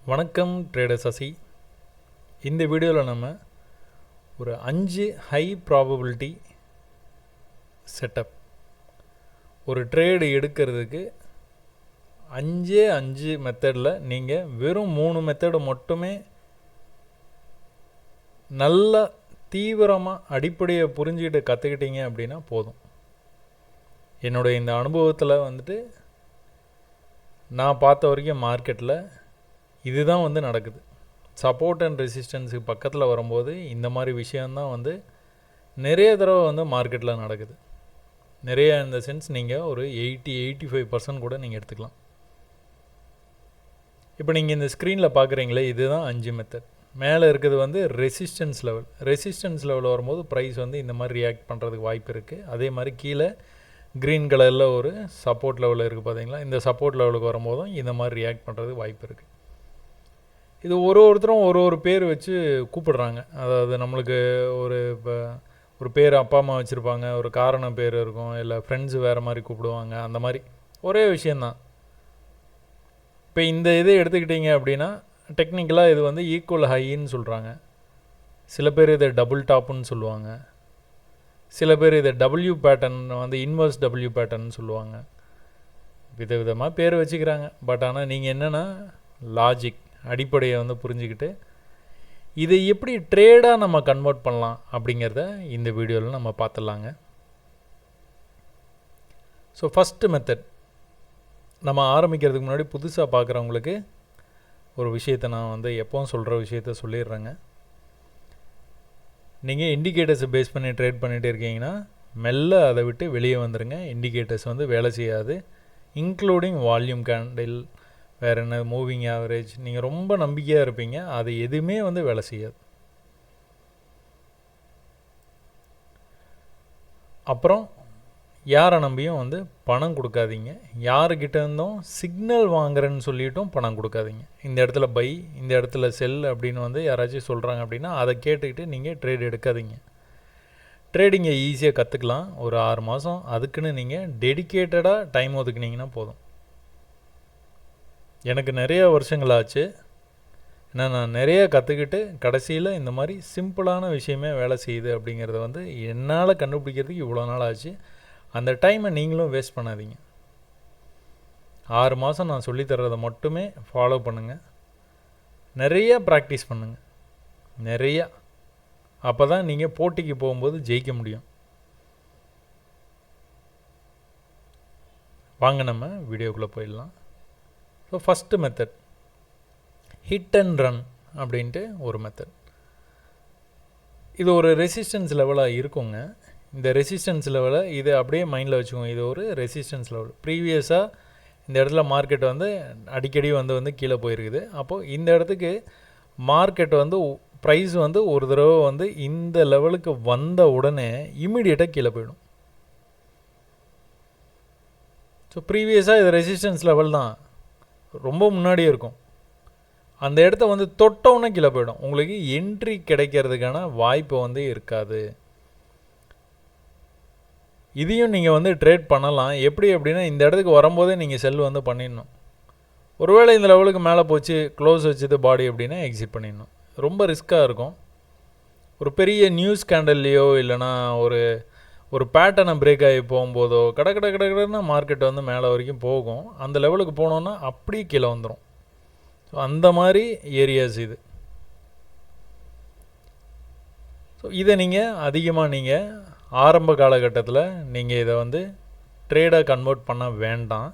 வணக்கம் ட்ரேடர் சசி. இந்த வீடியோவில் நம்ம ஒரு 5 ஹை ப்ராபபிலிட்டி செட்டப் ஒரு ட்ரேடு எடுக்கிறதுக்கு 5 மெத்தடில் நீங்கள் வெறும் 3 மெத்தடு மட்டுமே நல்ல தீவிரமாக அடிப்படையை புரிஞ்சுக்கிட்டு கற்றுக்கிட்டீங்க அப்படின்னா போதும். என்னுடைய இந்த அனுபவத்தில் நான் பார்த்த வரைக்கும் மார்க்கெட்டில் இதுதான் நடக்குது. சப்போர்ட் அண்ட் ரெசிஸ்டன்ஸுக்கு பக்கத்தில் வரும்போது இந்த மாதிரி விஷயந்தான் நிறைய தடவை மார்க்கெட்டில் நடக்குது. நிறைய இந்த சென்ஸ் நீங்கள் ஒரு 80-85% கூட நீங்கள் எடுத்துக்கலாம். இப்போ நீங்கள் இந்த ஸ்க்ரீனில் பார்க்குறீங்களே, இதுதான் 5 மெத்தட். மேலே இருக்கிறது ரெசிஸ்டன்ஸ் லெவல். ரெசிஸ்டன்ஸ் லெவல் வரும்போது ப்ரைஸ் இந்த மாதிரி ரியாக்ட் பண்ணுறதுக்கு வாய்ப்பு இருக்குது. அதே மாதிரி கீழே க்ரீன் கலரில் ஒரு சப்போர்ட் லெவலில் இருக்குது பார்த்தீங்களா. இந்த சப்போர்ட் லெவலுக்கு வரும்போதும் இந்த மாதிரி ரியாக்ட் பண்ணுறதுக்கு வாய்ப்பு இருக்குது. இது ஒருத்தரும் ஒரு பேர் வச்சு கூப்பிடுறாங்க. அதாவது நம்மளுக்கு இப்போ ஒரு பேர் அப்பா அம்மா வச்சுருப்பாங்க, ஒரு காரணம் பேர் இருக்கும், இல்லை ஃப்ரெண்ட்ஸு வேறு மாதிரி கூப்பிடுவாங்க. அந்த மாதிரி ஒரே விஷயந்தான். இப்போ இந்த இதை எடுத்துக்கிட்டிங்க அப்படின்னா டெக்னிக்கலாக இது ஈக்குவல் ஹைன்னு சொல்கிறாங்க. சில பேர் இதை டபுள் டாப்புன்னு சொல்லுவாங்க. சில பேர் இதை W pattern inverse W pattern சொல்லுவாங்க. விதவிதமாக பேர் வச்சுக்கிறாங்க. பட் ஆனால் நீங்கள் என்னென்னா லாஜிக் அடிப்படையை புரிஞ்சுக்கிட்டு இதை எப்படி ட்ரேடாக நம்ம கன்வெர்ட் பண்ணலாம் அப்படிங்கிறத இந்த வீடியோவில் நம்ம பார்த்துடலாங்க. ஸோ ஃபஸ்ட்டு மெத்தட் நம்ம ஆரம்பிக்கிறதுக்கு முன்னாடி புதுசாக பார்க்குறவங்களுக்கு ஒரு விஷயத்தை நான் எப்போவும் சொல்கிற விஷயத்த சொல்லிடுறேங்க. நீங்கள் இண்டிகேட்டர்ஸை பேஸ் பண்ணி ட்ரேட் பண்ணிகிட்டு இருக்கீங்கன்னா மெல்ல அதை விட்டு வெளியே வந்துடுங்க. இண்டிகேட்டர்ஸ் வேலை செய்யாது. இன்க்ளூடிங் வால்யூம் கேண்டில், வேறு என்ன மூவிங் ஆவரேஜ், நீங்கள் ரொம்ப நம்பிக்கையாக இருப்பீங்க, அது எதுவுமே வேலை செய்யாது. அப்புறம் யாரை நம்பியும் பணம் கொடுக்காதீங்க. யாருக்கிட்ட இருந்தும் சிக்னல் வாங்குறேன்னு சொல்லிட்டும் பணம் கொடுக்காதீங்க. இந்த இடத்துல பை, இந்த இடத்துல செல் அப்படின்னு யாராச்சும் சொல்கிறாங்க அப்படின்னா அதை கேட்டுக்கிட்டு நீங்கள் ட்ரேட் எடுக்காதீங்க. ட்ரேடிங்கை ஈஸியாக கற்றுக்கலாம். ஒரு 6 மாதம் அதுக்குன்னு நீங்கள் டெடிக்கேட்டடாக டைம் ஒதுக்குனீங்கன்னா போதும். எனக்கு நிறைய வருஷங்கள் ஆச்சு. ஏன்னா நான் நிறைய கற்றுக்கிட்டு கடைசியில் இந்த மாதிரி சிம்பிளான விஷயமே வேலை செய்யுது அப்படிங்கிறத என்னால் கண்டுபிடிக்கிறதுக்கு இவ்வளோ நாள் ஆச்சு. அந்த டைமை நீங்களும் வேஸ்ட் பண்ணாதீங்க. 6 மாதம் நான் சொல்லித்தர்றதை மட்டுமே ஃபாலோ பண்ணுங்கள். நிறையா ப்ராக்டிஸ் பண்ணுங்கள், நிறையா. அப்போ தான் நீங்கள் போட்டிக்கு போகும்போது ஜெயிக்க முடியும். வாங்க நம்ம வீடியோக்குள்ளே போயிடலாம். So first method hit and run அப்படின்ட்டு ஒரு மெத்தட். இது ஒரு ரெசிஸ்டன்ஸ் லெவலாக இருக்குங்க. இந்த ரெசிஸ்டன்ஸ் லெவலை இது அப்படியே மைண்டில் வச்சுக்கோங்க. இது ஒரு ரெசிஸ்டன்ஸ் லெவல். ப்ரீவியஸாக இந்த இடத்துல மார்க்கெட் அடிக்கடி கீழே போயிருக்குது. அப்போது இந்த இடத்துக்கு மார்க்கெட் ப்ரைஸ் ஒரு தடவை இந்த லெவலுக்கு வந்த உடனே இம்மிடியேட்டாக கீழே போயிடும். ஸோ ப்ரீவியஸாக இது ரெசிஸ்டன்ஸ் லெவல் தான், ரொம்ப முன்னாடியே இருக்கும். அந்த இடத்த தொட்டவுடனே கீழே போயிடும். உங்களுக்கு என்ட்ரி கிடைக்கிறதுக்கான வாய்ப்பு இருக்காது. இதையும் நீங்கள் ட்ரேட் பண்ணலாம். எப்படி அப்படின்னா இந்த இடத்துக்கு வரும்போதே நீங்கள் செல் பண்ணிடணும். ஒருவேளை இந்த லெவலுக்கு மேலே போச்சு, க்ளோஸ் வச்சுது பாடி அப்படின்னா எக்ஸிட் பண்ணிடணும். ரொம்ப ரிஸ்க்காக இருக்கும். ஒரு பெரிய நியூஸ் கேண்டல்லையோ இல்லைனா ஒரு பேட்டர்னை பிரேக் ஆகி போகும்போதோ கடன்னு மார்க்கெட் மேலே வரைக்கும் போகும். அந்த லெவலுக்கு போனோன்னா அப்படியே கீழே வந்துடும். ஸோ அந்த மாதிரி ஏரியாஸ் இது. ஸோ இதை நீங்கள் அதிகமாக ஆரம்ப காலகட்டத்தில் நீங்கள் இதை ட்ரேடாக கன்வெர்ட் பண்ண வேண்டாம்.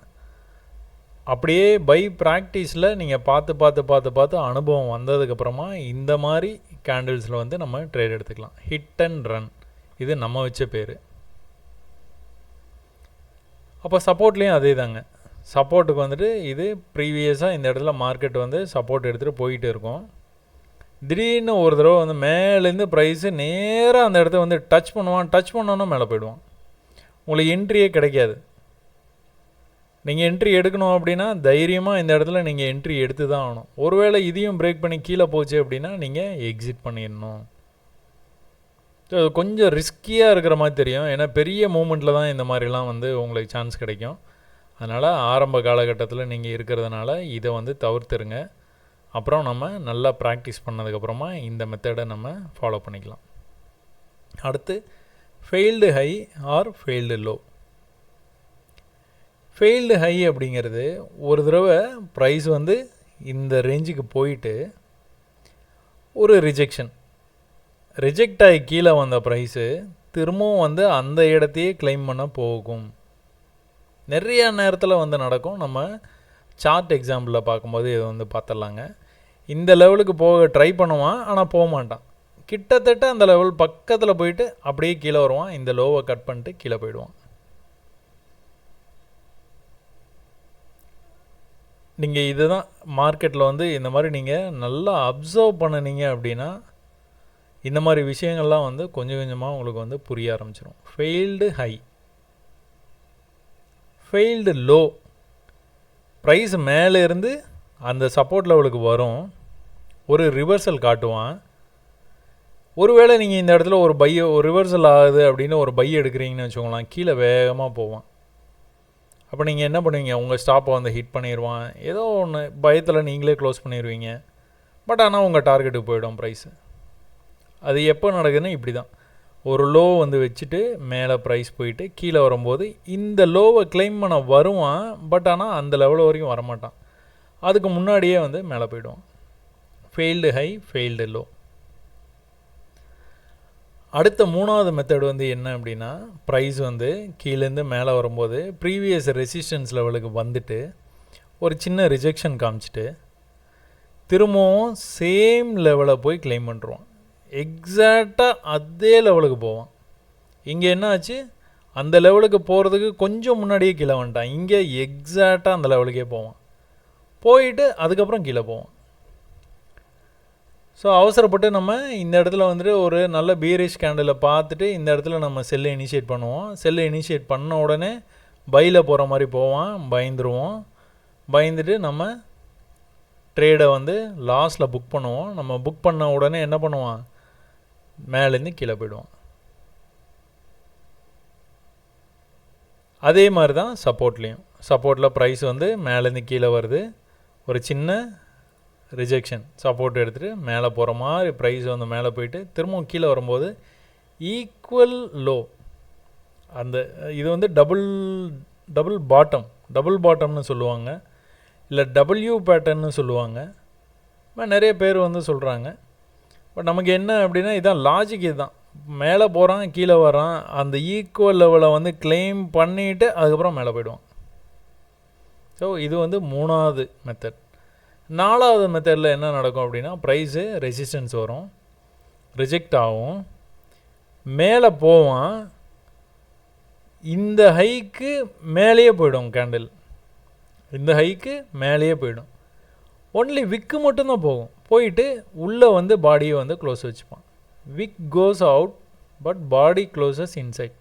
அப்படியே பை ப்ராக்டிஸில் நீங்கள் பார்த்து அனுபவம் வந்ததுக்கப்புறமா இந்த மாதிரி கேண்டில்ஸில் நம்ம ட்ரேட் எடுத்துக்கலாம். ஹிட் அண்ட் ரன் இது நம்ம வச்ச பேர். அப்போ சப்போர்ட்லேயும் அதே தாங்க. சப்போர்ட்டுக்கு இது ப்ரீவியஸாக இந்த இடத்துல மார்க்கெட் சப்போர்ட் எடுத்துகிட்டு போயிட்டு இருக்கும். திடீர்னு ஒரு தடவை மேலேருந்து ப்ரைஸு நேராக அந்த இடத்த டச் பண்ணோன்னா மேலே போயிடுவான். உங்களுக்கு என்ட்ரியே கிடைக்காது. நீங்கள் என்ட்ரி எடுக்கணும் அப்படின்னா தைரியமாக இந்த இடத்துல நீங்கள் என்ட்ரி எடுத்து தான் ஆகணும். ஒருவேளை இதையும் பிரேக் பண்ணி கீழே போச்சு அப்படின்னா நீங்கள் எக்ஸிட் பண்ணிடணும். ஸோ அது கொஞ்சம் ரிஸ்கியாக இருக்கிற மாதிரி தெரியும். ஏன்னா பெரிய மூமெண்ட்டில் தான் இந்த மாதிரிலாம் உங்களுக்கு சான்ஸ் கிடைக்கும். அதனால் ஆரம்ப காலகட்டத்தில் நீங்கள் இருக்கிறதுனால இதை தவிர்த்துருங்க. அப்புறம் நம்ம நல்லா ப்ராக்டிஸ் பண்ணதுக்கப்புறமா இந்த மெத்தடை நம்ம ஃபாலோ பண்ணிக்கலாம். அடுத்து failed high R failed low. Failed high அப்படிங்கிறது ஒரு தடவை ப்ரைஸ் வந்து இந்த ரேஞ்சுக்கு போயிட்டு ஒரு ரிஜெக்ட் ஆகி கீழே வந்த ப்ரைஸு திரும்பவும் வந்து அந்த இடத்தையே கிளைம் பண்ண போகும். நிறைய நேரத்தில் வந்து நடக்கும். நம்ம சார்ட் எக்ஸாம்பிளில் பார்க்கும்போது இதை வந்து பார்த்துடலாங்க. இந்த லெவலுக்கு போக ட்ரை பண்ணுவான், ஆனால் போக மாட்டான். கிட்டத்தட்ட அந்த லெவல் பக்கத்தில் போயிட்டு அப்படியே கீழே வருவான். இந்த லோவை கட் பண்ணிட்டு கீழே போயிடுவான். நீங்கள் இதுதான் மார்க்கெட்டில் வந்து இந்த மாதிரி நீங்கள் நல்லா அப்சர்வ் பண்ணினீங்க அப்படின்னா இந்த மாதிரி விஷயங்கள்லாம் வந்து கொஞ்சம் கொஞ்சமாக உங்களுக்கு வந்து புரிய ஆரம்பிச்சிடும். Failed high, failed low. Price மேலே இருந்து அந்த சப்போர்ட் லெவலுக்கு வரும், ஒரு ரிவர்சல் காட்டுவான். ஒருவேளை நீங்கள் இந்த இடத்துல ஒரு ரிவர்சல் ஆகுது அப்படின்னு ஒரு பை எடுக்கிறீங்கன்னு வச்சுக்கோங்களேன், கீழே வேகமாக போவான். அப்போ நீங்கள் என்ன பண்ணுவீங்க? உங்கள் ஸ்டாப்பை வந்து ஹிட் பண்ணிடுவான். ஏதோ ஒன்று பயத்தில் நீங்களே க்ளோஸ் பண்ணிடுவீங்க. பட் ஆனால் உங்கள் டார்கெட்டுக்கு போயிடும் ப்ரைஸு. அது எப்போ நடக்குதுன்னா இப்படி தான். ஒரு லோ வந்து வச்சுட்டு மேலே ப்ரைஸ் போயிட்டு கீழே வரும்போது இந்த லோவை கிளைம் பண்ண வருவான். பட் ஆனால் அந்த லெவல் வரைக்கும் வரமாட்டான். அதுக்கு முன்னாடியே வந்து மேலே போயிடுவான். Failed high, failed low. அடுத்த மூணாவது மெத்தட் வந்து என்ன அப்படின்னா, ப்ரைஸ் வந்து கீழேருந்து மேலே வரும்போது ப்ரீவியஸ் ரெசிஸ்டன்ஸ் லெவலுக்கு வந்துட்டு ஒரு சின்ன ரிஜெக்ஷன் காமிச்சிட்டு திரும்பவும் சேம் லெவலை போய் கிளைம் பண்ணுறான். எக்ஸாக்டாக அதே லெவலுக்கு போவான். இங்கே என்ன ஆச்சு? அந்த லெவலுக்கு போகிறதுக்கு கொஞ்சம் முன்னாடியே கீழே வந்துட்டான். இங்கே எக்ஸாக்டாக அந்த லெவலுக்கே போவான். போயிட்டு அதுக்கப்புறம் கீழே போவான். ஸோ அவசரப்பட்டு நம்ம இந்த இடத்துல வந்துட்டு ஒரு நல்ல பீரிஷ் கேண்டிலை பார்த்துட்டு இந்த இடத்துல நம்ம செல்லை இனிஷியேட் பண்ணுவோம். செல்லை இனிஷியேட் பண்ண உடனே பையில் போகிற மாதிரி போவான். பயந்துருவோம். பயந்துட்டு நம்ம ட்ரேடை வந்து லாஸில் புக் பண்ணுவோம். நம்ம புக் பண்ண உடனே என்ன பண்ணுவான்? மேலேருந்து கீழே போயிடுவான். அதே மாதிரி தான் சப்போர்ட்லேயும். சப்போர்ட்டில் ப்ரைஸ் வந்து மேலேருந்து கீழே வருது, ஒரு சின்ன ரிஜெக்ஷன், சப்போர்ட் எடுத்துகிட்டு மேலே போகிற மாதிரி ப்ரைஸ் வந்து மேலே போயிட்டு திரும்பவும் கீழே வரும்போது ஈக்குவல் லோ. அந்த இது வந்து டபுள் பாட்டம்னு சொல்லுவாங்க, இல்லை டபிள்யூ பேட்டர்ன்னு சொல்லுவாங்க. நிறைய பேர் வந்து சொல்கிறாங்க. பட் நமக்கு என்ன அப்படின்னா இதான் லாஜிக். இதுதான், மேலே போகிறான் கீழே வரான், அந்த ஈக்குவல் லெவலை வந்து கிளைம் பண்ணிவிட்டு அதுக்கப்புறம் மேலே போயிடுவான். ஸோ இது வந்து மூணாவது மெத்தட். நாலாவது மெத்தடில் என்ன நடக்கும் அப்படின்னா, ப்ரைஸு ரெசிஸ்டன்ஸ் வரும், ரிஜெக்ட் ஆகும், மேலே போவான், இந்த ஹைக்கு மேலேயே போயிடும். கேண்டில் இந்த ஹைக்கு மேலேயே போயிடும். ஒன்லி விக்கு மட்டும்தான் போகும். போயிட்டு உள்ளே வந்து பாடியை வந்து க்ளோஸ் வச்சுப்பான். Wick goes out but body closes inside.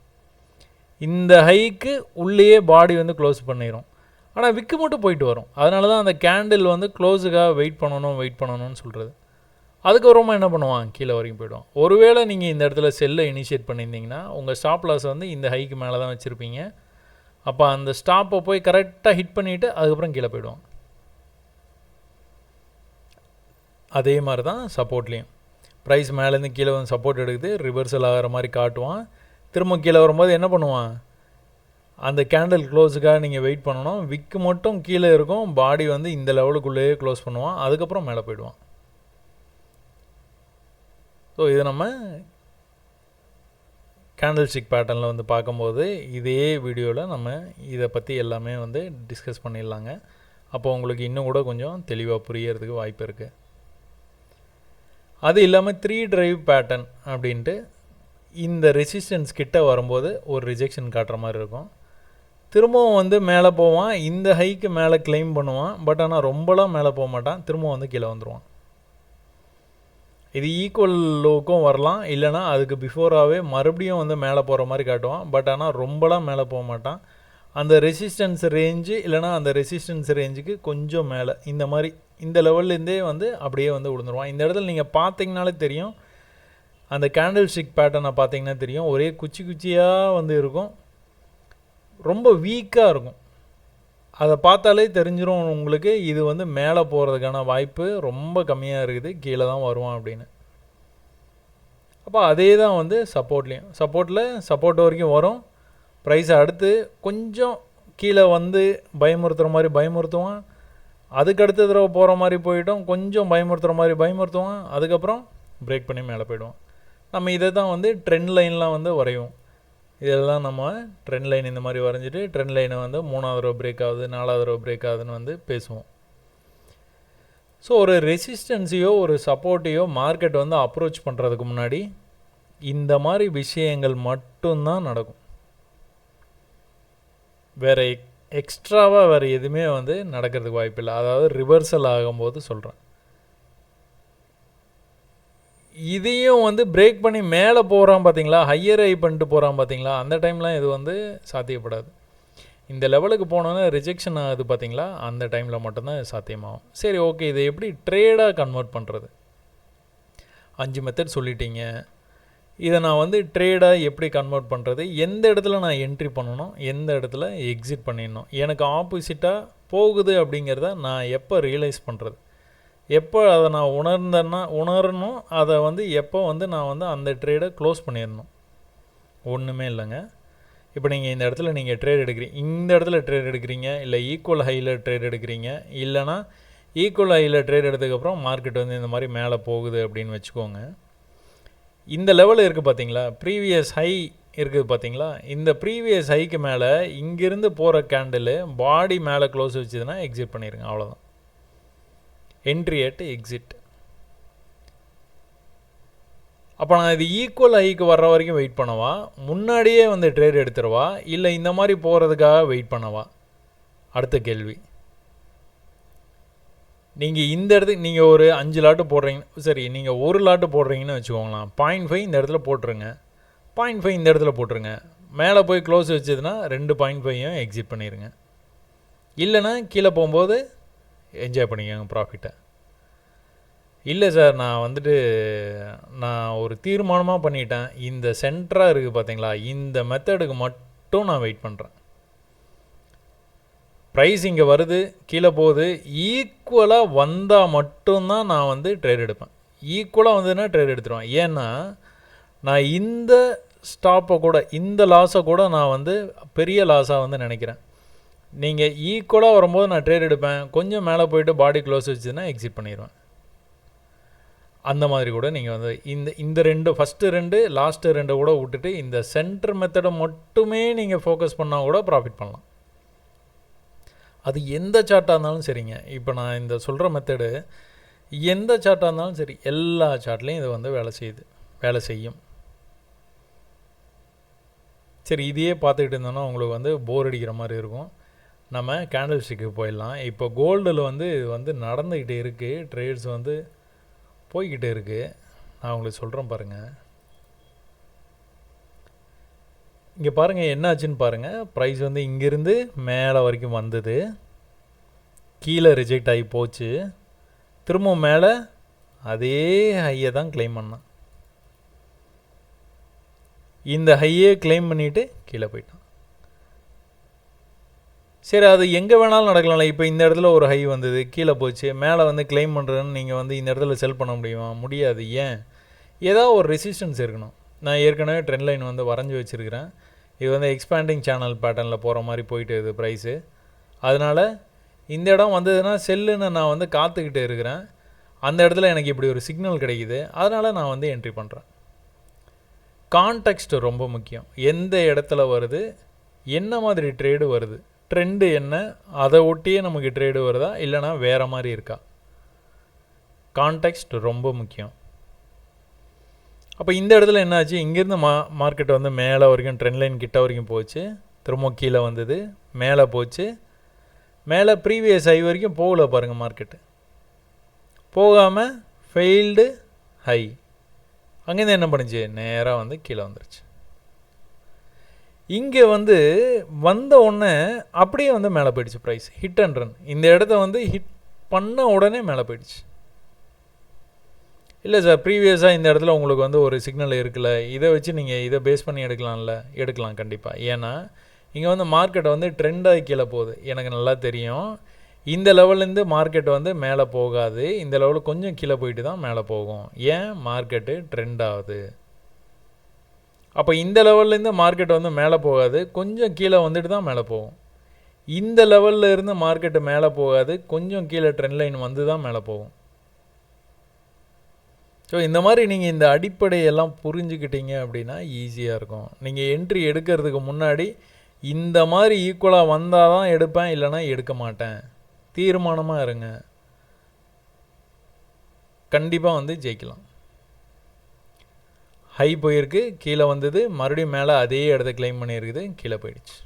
இந்த ஹைக்கு உள்ளேயே பாடி வந்து க்ளோஸ் பண்ணிடும். ஆனால் விக்கு மட்டும் போயிட்டு வரும். அதனால தான் அந்த கேண்டில் வந்து க்ளோஸுக்காக வெயிட் பண்ணணும்னு சொல்கிறது. அதுக்கப்புறமா என்ன பண்ணுவான்? கீழே வரைக்கும் போயிடுவான். ஒருவேளை நீங்கள் இந்த இடத்துல செல்லை இனிஷியேட் பண்ணியிருந்தீங்கன்னா உங்கள் ஸ்டாப் லாஸ் வந்து இந்த ஹைக்கு மேலே தான் வச்சுருப்பீங்க. அப்போ அந்த ஸ்டாப்பை போய் கரெக்டாக ஹிட் பண்ணிவிட்டு அதுக்கப்புறம் கீழே போயிடுவான். அதே மாதிரி தான் சப்போர்ட்லேயும். ப்ரைஸ் மேலேருந்து கீழே வந்து சப்போர்ட் எடுக்குது, ரிவர்சல் ஆகிற மாதிரி காட்டுவான். திரும்ப கீழே வரும்போது என்ன பண்ணுவான்? அந்த கேண்டில் க்ளோஸுக்காக நீங்கள் வெயிட் பண்ணணும். விக்கு மட்டும் கீழே இருக்கும், பாடி வந்து இந்த லெவலுக்குள்ளேயே க்ளோஸ் பண்ணுவான். அதுக்கப்புறம் மேலே போயிடுவான். ஸோ இது நம்ம கேண்டில் ஸ்டிக் பேட்டர்னில் வந்து பார்க்கும்போது இதே வீடியோவில் நம்ம இதை பற்றி எல்லாமே வந்து டிஸ்கஸ் பண்ணிடலாங்க. அப்போ உங்களுக்கு இன்னும் கூட கொஞ்சம் தெளிவாக புரியறதுக்கு வாய்ப்பு இருக்குது. அது இல்லாமல் 3 டிரைவ் பேட்டர்ன் அப்படின்ட்டு இந்த ரெசிஸ்டன்ஸ் கிட்ட வரும்போது ஒரு ரிஜெக்ஷன் காட்டுற மாதிரி இருக்கும். திரும்பவும் வந்து மேலே போவான், இந்த ஹைக்கு மேலே கிளைம் பண்ணுவான். பட் ஆனால் ரொம்பலாம் மேலே போக மாட்டான், திரும்பவும் வந்து கீழே வந்துடுவான். இது ஈக்குவல் லோக்கும் வரலாம், இல்லைனா அதுக்கு பிஃபோராகவே மறுபடியும் வந்து மேலே போகிற மாதிரி காட்டுவான். பட் ஆனால் ரொம்பலாம் மேலே போக மாட்டான். அந்த ரெசிஸ்டன்ஸ் ரேஞ்சு இல்லைனா அந்த ரெசிஸ்டன்ஸ் ரேஞ்சுக்கு கொஞ்சம் மேலே இந்த மாதிரி இந்த லெவல்லேருந்தே வந்து அப்படியே வந்து விழுந்துருவான். இந்த இடத்துல நீங்கள் பார்த்தீங்கனாலே தெரியும், அந்த கேண்டில் ஸ்டிக் பேட்டர்னை பார்த்தீங்கன்னா தெரியும், ஒரே குச்சியாக வந்து இருக்கும், ரொம்ப வீக்காக இருக்கும். அதை பார்த்தாலே தெரிஞ்சிடும் உங்களுக்கு இது வந்து மேலே போகிறதுக்கான வாய்ப்பு ரொம்ப கம்மியாக இருக்குது, கீழே தான் வருவான் அப்படின்னு. அப்போ அதே தான் வந்து சப்போர்ட்லேயும், சப்போர்ட் வரைக்கும் வரும், ப்ரைஸை அடுத்து கொஞ்சம் கீழே வந்து பயமுறுத்துகிற மாதிரி பயமுறுத்துவான், அதுக்கு அடுத்த தடவை போகிற மாதிரி போயிட்டோம், கொஞ்சம் பயமுறுத்துகிற மாதிரி பயமுறுத்துவான், அதுக்கப்புறம் பிரேக் பண்ணி மேலே போயிடுவோம். நம்ம இதை தான் வந்து ட்ரெண்ட் லைன்லாம் வந்து வரையும். இதெல்லாம் நம்ம ட்ரெண்ட் லைன் இந்த மாதிரி வரைஞ்சிட்டு ட்ரெண்ட் லைனை வந்து 3வது ரோ பிரேக் ஆகுது, 4வது ரோ பிரேக் ஆகுதுன்னு வந்து பேசுவோம். ஸோ ஒரு ரெசிஸ்டன்ஸையோ ஒரு சப்போர்ட்டையோ மார்க்கெட் வந்து அப்ரோச் பண்ணுறதுக்கு முன்னாடி இந்த மாதிரி விஷயங்கள் மட்டும்தான் நடக்கும். வேறு எக்ஸ்ட்ராவாக வேறு எதுவுமே வந்து நடக்கிறதுக்கு வாய்ப்பில்லை. அதாவது ரிவர்சல் ஆகும்போது சொல்கிறேன். இதையும் வந்து பிரேக் பண்ணி மேலே போகிறான் பார்த்தீங்களா, ஹையர் ஹை பண்ணிட்டு போகிறான் பார்த்தீங்களா, அந்த டைம்லாம் இது வந்து சாத்தியப்படாது. இந்த லெவலுக்கு போனோன்னா ரிஜெக்ஷன் ஆகுது பார்த்தீங்களா, அந்த டைமில் மட்டும்தான் சாத்தியமாகும். சரி, ஓகே, இதை எப்படி ட்ரேடாக கன்வெர்ட் பண்ணுறது? 5 மெத்தட் சொல்லிட்டீங்க. இதை நான் வந்து ட்ரேடாக எப்படி கன்வெர்ட் பண்ணுறது, எந்த இடத்துல நான் என்ட்ரி பண்ணணும், எந்த இடத்துல எக்ஸிட் பண்ணிடணும், எனக்கு ஆப்போசிட்டாக போகுது அப்படிங்கிறத நான் எப்போ ரியலைஸ் பண்ணுறது, எப்போ அதை நான் உணரணும், அதை வந்து எப்போ வந்து நான் வந்து அந்த ட்ரேடை க்ளோஸ் பண்ணிடணும். ஒன்றுமே இல்லைங்க. இப்போ நீங்கள் இந்த இடத்துல நீங்கள் ட்ரேட் எடுக்கிறீங்க, இந்த இடத்துல ட்ரேட் எடுக்கிறீங்க, இல்லை ஈக்குவல் ஹையில் ட்ரேட் எடுக்கிறீங்க, இல்லைனா ஈக்குவல் ஹையில் ட்ரேட் எடுத்ததுக்கப்புறம் மார்க்கெட் வந்து இந்த மாதிரி மேலே போகுது அப்படின்னு வச்சுக்கோங்க. இந்த லெவல் இருக்குது பார்த்தீங்களா, ப்ரீவியஸ் ஹை இருக்குது பார்த்தீங்களா, இந்த ப்ரீவியஸ் ஹைக்கு மேலே இங்கேருந்து போகிற கேண்டில் பாடி மேலே க்ளோஸ் வச்சுதுன்னா எக்ஸிட் பண்ணிடுங்க, அவ்வளோதான். Entry at exit. அப்போ நான் இது ஈக்குவல் ஹைக்கு வர்ற வரைக்கும் வெயிட் பண்ணவா, முன்னாடியே வந்து ட்ரேட் எடுத்துருவா, இல்லை இந்த மாதிரி போகிறதுக்காக வெயிட் பண்ணவா? அடுத்த கேள்வி. நீங்கள் இந்த இடத்துக்கு நீங்கள் ஒரு 5 லாட்டு போடுறீங்க, சரி, நீங்கள் ஒரு லாட்டு போடுறீங்கன்னு வச்சுக்கோங்களேன், 0.5 இந்த இடத்துல போட்டுருங்க, 0.5 இந்த இடத்துல போட்டுருங்க, மேலே போய் க்ளோஸ் வச்சதுன்னா 2.5ஐயும் எக்ஸிட் பண்ணிடுங்க. இல்லைன்னா கீழே போகும்போது என்ஜாய் பண்ணிக்கோங்க ப்ராஃபிட்டை. இல்லை சார், நான் ஒரு தீர்மானமாக பண்ணிட்டேன், இந்த சென்டராக இருக்குது பார்த்தீங்களா, இந்த மெத்தடுக்கு மட்டும் நான் வெயிட் பண்ணுறேன், ப்ரைஸ் இங்கே வருது, கீழே போகுது, ஈக்குவலாக வந்தால் மட்டும்தான் நான் வந்து ட்ரேட் எடுப்பேன். ஈக்குவலாக வந்ததுன்னா ட்ரேட் எடுத்துருவேன். ஏன்னா நான் இந்த ஸ்டாப்பை கூட, இந்த லாஸை கூட நான் வந்து பெரிய லாஸாக வந்து நினைக்கிறேன். நீங்கள் ஈக்குவலாக வரும்போது நான் ட்ரேட் எடுப்பேன், கொஞ்சம் மேலே போயிட்டு பாடி க்ளோஸ் வச்சுதுன்னா எக்ஸிட் பண்ணிடுவேன். அந்த மாதிரி கூட நீங்கள் வந்து இந்த ரெண்டு, ஃபஸ்ட்டு 2 லாஸ்ட்டு 2 கூட விட்டுட்டு இந்த சென்டர் மெத்தடை மட்டுமே நீங்கள் ஃபோக்கஸ் பண்ணால் கூட ப்ராஃபிட் பண்ணலாம். அது எந்த சார்ட்டாக இருந்தாலும் சரிங்க. இப்போ நான் இந்த சொல்கிற மெத்தடு எந்த சார்ட்டாக இருந்தாலும் சரி, எல்லா சார்ட்லேயும் இது வந்து வேலை செய்யும். சரி, இதையே பார்த்துக்கிட்டு இருந்தோன்னா உங்களுக்கு வந்து போர் அடிக்கிற மாதிரி இருக்கும். நம்ம கேண்டில் ஸ்டிக்கு போயிடலாம். இப்போ கோல்டில் வந்து இது வந்து நடந்துக்கிட்டே இருக்குது, ட்ரேட்ஸ் வந்து போய்கிட்டே இருக்குது. நான் உங்களுக்கு சொல்கிறேன் பாருங்கள். இங்கே பாருங்கள் என்னாச்சுன்னு பாருங்கள். ப்ரைஸ் வந்து இங்கேருந்து மேலே வரைக்கும் வந்தது, கீழே ரிஜெக்ட் ஆகி போச்சு, திரும்ப மேலே அதே ஹையை தான் கிளைம் பண்ணான். இந்த ஹையே கிளைம் பண்ணிவிட்டு கீழே போயிட்டான். சரி, அது எங்கே வேணாலும் நடக்கலாம்ல. இப்போ இந்த இடத்துல ஒரு ஹை வந்தது, கீழே போச்சு, மேலே வந்து கிளைம் பண்ணுறதுன்னு நீங்கள் வந்து இந்த இடத்துல செல் பண்ண முடியுமா? முடியாது. ஏன்? ஏதாவது ஒரு ரெசிஸ்டன்ஸ் இருக்கணும். நான் ஏற்கனவே ட்ரெண்ட் லைன் வந்து வரைஞ்சி வச்சுருக்கிறேன். இது வந்து எக்ஸ்பேண்டிங் சேனல் பேட்டர்னில் போகிற மாதிரி போயிட்டு இது ப்ரைஸு. அதனால் இந்த இடம் வந்ததுன்னா செல்லுன்னு நான் வந்து காத்துக்கிட்டு இருக்கிறேன். அந்த இடத்துல எனக்கு இப்படி ஒரு சிக்னல் கிடைக்குது, அதனால் நான் வந்து என்ட்ரி பண்ணுறேன். கான்டெக்ஸ்ட் ரொம்ப முக்கியம். எந்த இடத்துல வருது, என்ன மாதிரி ட்ரேடு வருது, ட்ரெண்டு என்ன, அதை ஒட்டியே நமக்கு ட்ரேடு வருதா, இல்லைனா வேறு மாதிரி இருக்கா, கான்டெக்ஸ்ட் ரொம்ப முக்கியம். அப்போ இந்த இடத்துல என்னாச்சு, இங்கேருந்து மார்க்கெட் வந்து மேலே வரைக்கும் ட்ரெண்ட் லைன் கிட்ட வரைக்கும் போச்சு, திரும்ப கீழே வந்தது, மேலே போச்சு, மேலே ப்ரீவியஸ் ஹை வரைக்கும் போகல பாருங்கள், மார்க்கெட்டு போகாமல் ஃபெயில்டு ஹை, அங்கேருந்து என்ன பண்ணுச்சு, நேராக வந்து கீழே வந்துருச்சு. இங்கே வந்து வந்த உடனே அப்படியே வந்து மேலே போயிடுச்சு ப்ரைஸ், ஹிட் அண்ட் ரன். இந்த இடத்த வந்து ஹிட் பண்ண உடனே மேலே போயிடுச்சு. இல்லை சார், ப்ரீவியஸாக இந்த இடத்துல உங்களுக்கு வந்து ஒரு சிக்னல் இருக்குல்ல, இதை வச்சு நீங்கள் இதை பேஸ் பண்ணி எடுக்கலாம் கண்டிப்பாக. ஏன்னா இங்கே வந்து மார்க்கெட் வந்து ட்ரெண்டாகி கீழே போகுது, எனக்கு நல்லா தெரியும். இந்த லெவல்லேருந்து மார்க்கெட் வந்து மேலே போகாது, இந்த லெவலுக்கு கொஞ்சம் கீழே போயிட்டு தான் மேலே போகும். ஏன்? மார்க்கெட்டு ட்ரெண்ட் ஆகுது. அப்போ இந்த லெவல்லேருந்து மார்க்கெட் வந்து மேலே போகாது, கொஞ்சம் கீழே வந்துட்டு தான் மேலே போகும். இந்த லெவலில் இருந்து மார்க்கெட்டு மேலே போகாது, கொஞ்சம் கீழே ட்ரெண்ட் லைன் வந்து தான் மேலே போகும். ஸோ இந்த மாதிரி நீங்கள் இந்த அடிப்படையெல்லாம் புரிஞ்சுக்கிட்டீங்க அப்படின்னா ஈஸியாக இருக்கும். நீங்கள் என்ட்ரி எடுக்கிறதுக்கு முன்னாடி இந்த மாதிரி ஈக்குவலாக வந்தால் தான் எடுப்பேன், இல்லைனா எடுக்க மாட்டேன், தீர்மானமாக இருங்க. கண்டிப்பாக வந்து ஜெயிக்கலாம். ஹை போயிருக்கு, கீழே வந்தது, மறுபடியும் மேலே அதே இடத்த கிளைம் பண்ணியிருக்குது, கீழே போயிடுச்சு.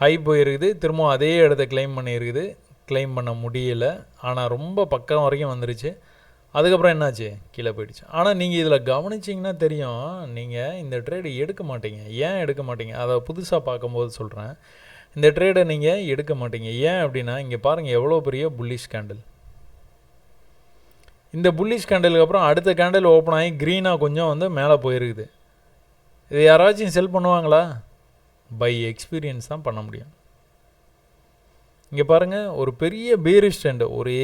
ஹை போயிருக்குது, திரும்பவும் அதே இடத்த கிளைம் பண்ணியிருக்குது, கிளைம் பண்ண முடியல, ஆனால் ரொம்ப பக்கம் வரைக்கும் வந்துருச்சு. அதுக்கப்புறம் என்னாச்சு? கீழே போயிடுச்சு. ஆனால் நீங்கள் இதில் கவனிச்சிங்கன்னா தெரியும், நீங்கள் இந்த ட்ரேடு எடுக்க மாட்டீங்க. ஏன் எடுக்க மாட்டீங்க? அதை புதுசாக பார்க்கும்போது சொல்கிறேன். இந்த ட்ரேடை நீங்கள் எடுக்க மாட்டீங்க. ஏன் அப்படின்னா, இங்கே பாருங்கள் எவ்வளோ பெரிய புல்லிஷ் கேண்டில். இந்த புல்லிஷ் கேண்டலுக்கு அப்புறம் அடுத்த கேண்டில் ஓப்பன் ஆகி க்ரீனாக கொஞ்சம் வந்து மேலே போயிருக்குது. இது யாராச்சும் செல் பண்ணுவாங்களா? பை எக்ஸ்பீரியன்ஸ் தான் பண்ண முடியும். இங்கே பாருங்கள், ஒரு பெரிய பீரிஷ் ட்ரெண்டு, ஒரே